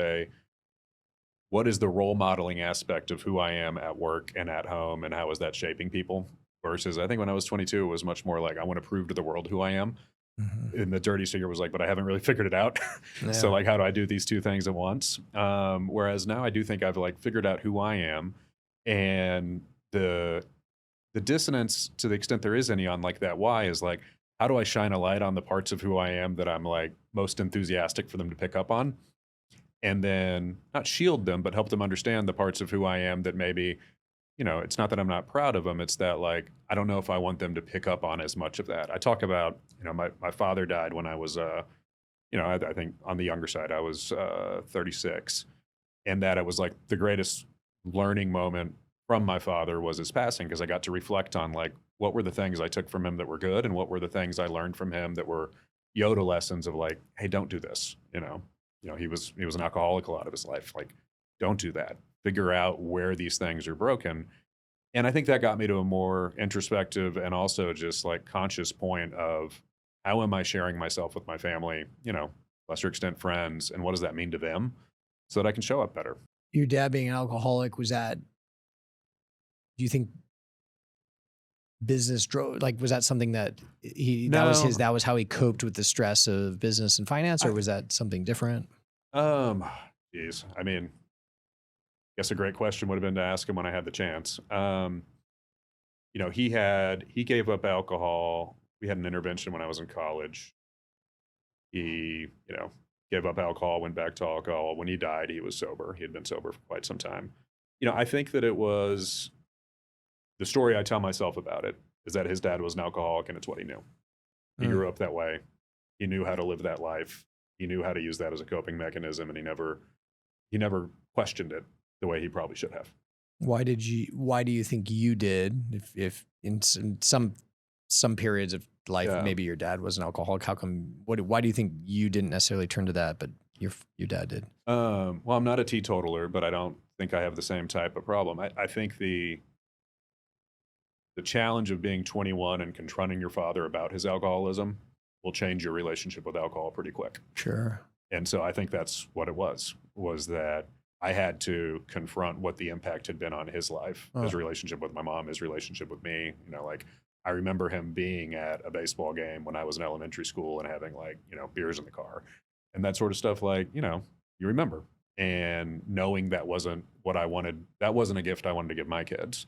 what is the role modeling aspect of who I am at work and at home and how is that shaping people versus I think when I was 22, it was much more like I want to prove to the world who I am. Mm-hmm. And the dirty secret was like, but I haven't really figured it out. Yeah. So like, how do I do these two things at once? Whereas now I do think I've like figured out who I am and the dissonance to the extent there is any on like that why is like, how do I shine a light on the parts of who I am that I'm like most enthusiastic for them to pick up on? And then not shield them, but help them understand the parts of who I am that maybe it's not that I'm not proud of them. It's that like, I don't know if I want them to pick up on as much of that. I talk about, my father died when I was, I think on the younger side, I was 36. And that it was like the greatest learning moment from my father was his passing, because I got to reflect on like, what were the things I took from him that were good, and what were the things I learned from him that were Yoda lessons of like, hey, don't do this. He was an alcoholic a lot of his life. Like, don't do that. Figure out where these things are broken. And I think that got me to a more introspective and also just like conscious point of, how am I sharing myself with my family, lesser extent friends, and what does that mean to them, so that I can show up better. Your dad being an alcoholic, do you think business drove, like, was that something that No, that was how he coped with the stress of business and finance, or was that something different? um, geez, I mean, guess a great question would have been to ask him when I had the chance. He gave up alcohol. We had an intervention when I was in college. He, gave up alcohol, went back to alcohol. When he died, he was sober. He had been sober for quite some time. I think that it was the story I tell myself about it is that his dad was an alcoholic, and it's what he knew. He Mm. grew up that way. He knew how to live that life. He knew how to use that as a coping mechanism, and he never questioned it the way he probably should have. Why do you think you did? If in some periods of life, Yeah. maybe your dad was an alcoholic, why do you think you didn't necessarily turn to that, but your dad did? Well, I'm not a teetotaler, but I don't think I have the same type of problem. I think the challenge of being 21 and confronting your father about his alcoholism will change your relationship with alcohol pretty quick. Sure. And so I think that's what it was that I had to confront what the impact had been on his life, Oh. his relationship with my mom, his relationship with me. Like, I remember him being at a baseball game when I was in elementary school and having like, beers in the car and that sort of stuff. Like, you remember, and knowing that wasn't what I wanted. That wasn't a gift I wanted to give my kids.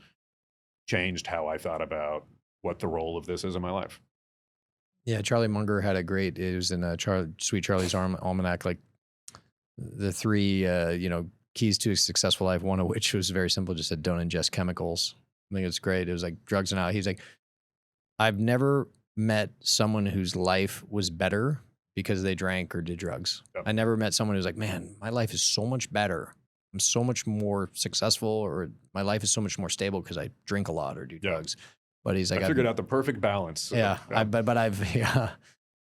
Changed how I thought about what the role of this is in my life. Yeah, Charlie Munger had it was in Sweet Charlie's Almanac, like the three, keys to a successful life, one of which was very simple, just said, don't ingest chemicals. I think it's great. It was like drugs and out. He's like, I've never met someone whose life was better because they drank or did drugs. Yep. I never met someone who's like, man, my life is so much better. I'm so much more successful, or my life is so much more stable because I drink a lot or do drugs. But he's like, I figured out the perfect balance. Yeah,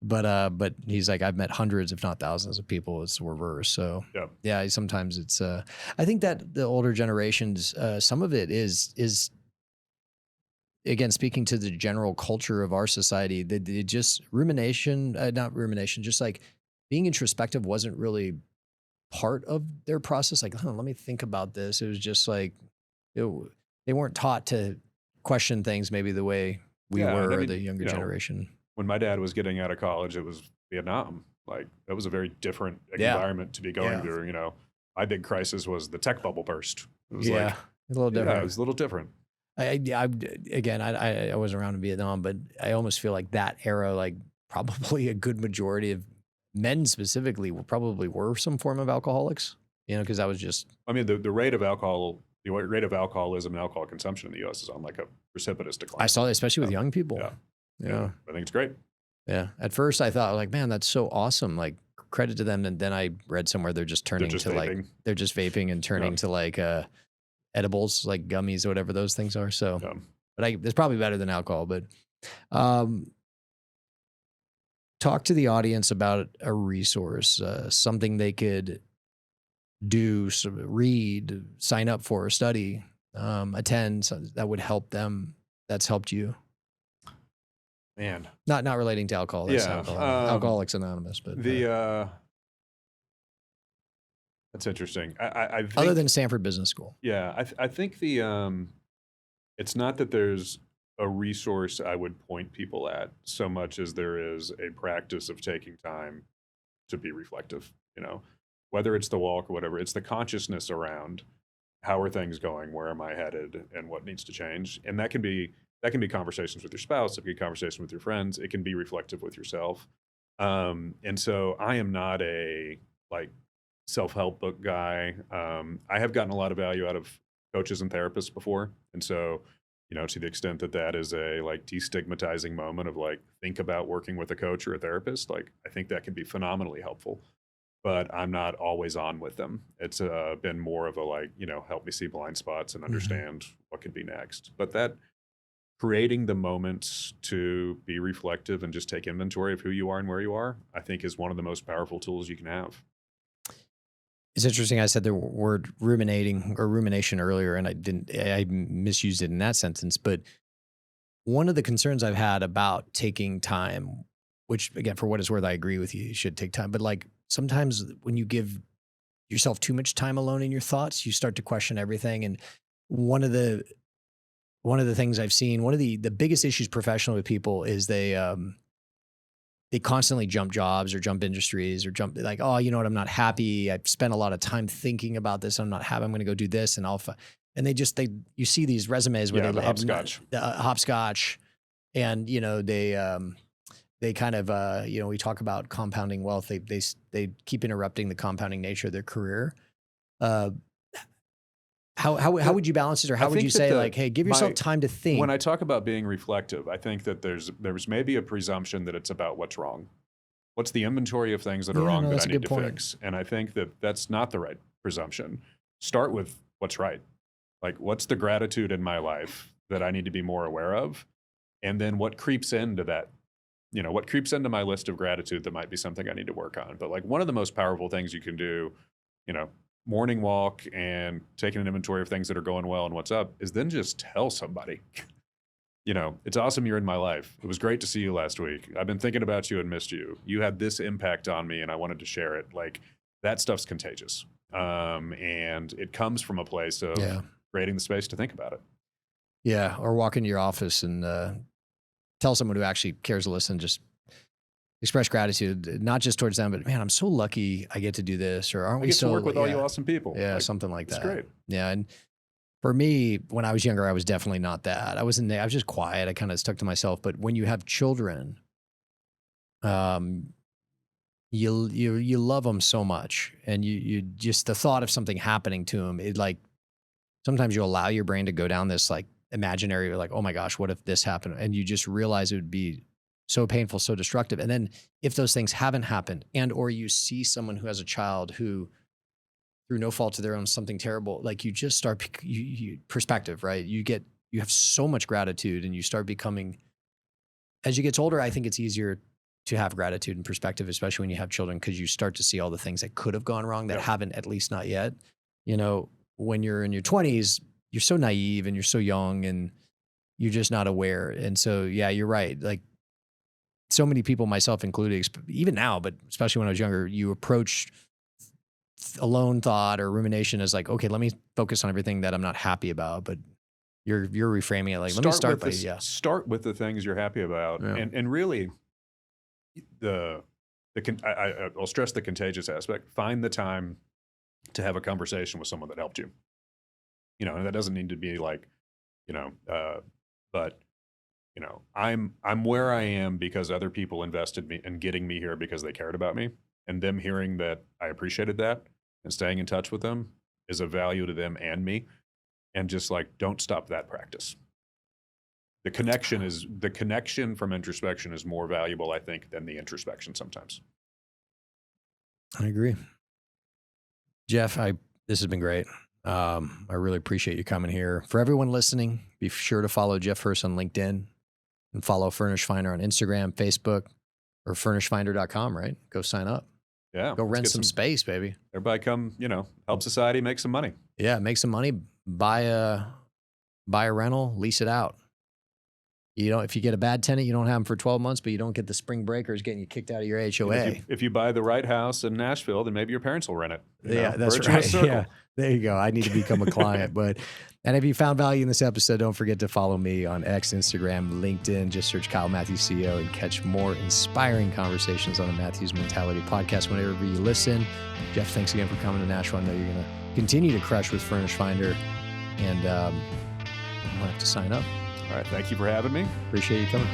but he's like, I've met hundreds, if not thousands, of people. It's the reverse. So yeah, sometimes it's. I think that the older generations, some of it is again, speaking to the general culture of our society, that it just not rumination, just like being introspective wasn't really part of their process. Like, let me think about this. It was just like they weren't taught to question things maybe the way we were, or the younger generation. When my dad was getting out of college, it was Vietnam. Like, that was a very different environment to be going through. My big crisis was the tech bubble burst. It was like a little different. Yeah, it was a little different. I wasn't around in Vietnam, but I almost feel like that era, like probably a good majority of men specifically were some form of alcoholics, because that was just. I mean, the rate of alcoholism and alcohol consumption in the U.S. is on like a precipitous decline. I saw that, especially with young people. Yeah. I think it's great. Yeah. At first I thought, like, man, that's so awesome. Like, credit to them. And then I read somewhere they're just turning to vaping. Like, they're just vaping and turning to like edibles, like gummies or whatever those things are. So, but it's probably better than alcohol. But talk to the audience about a resource, something they could do, read, sign up for, study, attend, so that would help them. That's helped you. Man, not relating to alcohol. That's Alcoholics Anonymous, but that's interesting. I think, other than Stanford Business School. Yeah, I think it's not that there's a resource I would point people at so much as there is a practice of taking time to be reflective. Whether it's the walk or whatever, it's the consciousness around how are things going, where am I headed, and what needs to change, and that can be conversations with your spouse, it can be conversation with your friends, it can be reflective with yourself. And so I am not a like self-help book guy. I have gotten a lot of value out of coaches and therapists before. And so, to the extent that that is a like destigmatizing moment of like, think about working with a coach or a therapist, like I think that can be phenomenally helpful. But I'm not always on with them. It's been more of a like, help me see blind spots and understand what could be next. But that creating the moments to be reflective and just take inventory of who you are and where you are, I think is one of the most powerful tools you can have. It's interesting. I said the word ruminating or rumination earlier, and I misused it in that sentence. But one of the concerns I've had about taking time, which again, for what it's worth, I agree with you, you should take time. But like sometimes when you give yourself too much time alone in your thoughts, you start to question everything. And one of the things I've seen, one of the biggest issues professionally with people is they constantly jump jobs or jump industries or jump like, oh, you know what? I'm not happy. I've spent a lot of time thinking about this. I'm not happy. I'm going to go do this. And you see these resumes where they hopscotch. Hopscotch. And, they kind of, we talk about compounding wealth. They keep interrupting the compounding nature of their career. How would you balance it, or how would you say like, hey, give yourself time to think? When I talk about being reflective, I think that there's maybe a presumption that it's about what's wrong. What's the inventory of things that are wrong that I need to fix? And I think that that's not the right presumption. Start with what's right. Like, what's the gratitude in my life that I need to be more aware of? And then what creeps into that? What creeps into my list of gratitude that might be something I need to work on. But like one of the most powerful things you can do, morning walk and taking an inventory of things that are going well and what's up, is then just tell somebody, it's awesome you're in my life. It was great to see you last week. I've been thinking about you and missed you. You had this impact on me and I wanted to share it. Like that stuff's contagious. And it comes from a place of creating the space to think about it. Yeah. Or walk into your office and tell someone who actually cares to listen, just express gratitude, not just towards them, but man, I'm so lucky I get to do this, or aren't we so to work with all you awesome people. Yeah, like, something like that. It's great. Yeah, and for me, when I was younger, I was definitely not that. I was just quiet. I kind of stuck to myself. But when you have children, you love them so much, and you just the thought of something happening to them, it like sometimes you allow your brain to go down this like imaginary, like, oh my gosh, what if this happened? And you just realize it would be so painful, so destructive. And then if those things haven't happened, and or you see someone who has a child who, through no fault of their own, something terrible, like you just start perspective, right? You have so much gratitude, and you start becoming, as you get older, I think it's easier to have gratitude and perspective, especially when you have children, because you start to see all the things that could have gone wrong that haven't, at least not yet. When you're in your 20s, you're so naive and you're so young and you're just not aware. And so, yeah, you're right. Like so many people, myself included, even now, but especially when I was younger, you approach alone thought or rumination as like, okay, let me focus on everything that I'm not happy about. But you're reframing it like, let me start by, start with the things you're happy about. Yeah. And really I'll stress the contagious aspect. Find the time to have a conversation with someone that helped you. And that doesn't need to be like, but I'm where I am because other people invested in getting me here because they cared about me, and them hearing that I appreciated that and staying in touch with them is of value to them and me. And just like, don't stop that practice. The connection from introspection is more valuable, I think, than the introspection sometimes. I agree. Jeff, this has been great. I really appreciate you coming here. For everyone listening, be sure to follow Jeff Hurst on LinkedIn and follow Furnished Finder on Instagram, Facebook, or furnishedfinder.com, right? Go sign up. Yeah. Go rent some space, baby. Everybody come, help society make some money. Yeah, make some money, buy a rental, lease it out. If you get a bad tenant, you don't have them for 12 months, but you don't get the spring breakers getting you kicked out of your HOA. If you buy the right house in Nashville, then maybe your parents will rent it. Yeah, that's right. Yeah, there you go. I need to become a client. And if you found value in this episode, don't forget to follow me on X, Instagram, LinkedIn. Just search Kyle Matthews CEO and catch more inspiring conversations on the Matthews Mentality podcast whenever you listen. Jeff, thanks again for coming to Nashville. I know you're going to continue to crush with Furnished Finder, and I'm going to have to sign up. All right. Thank you for having me. Appreciate you coming.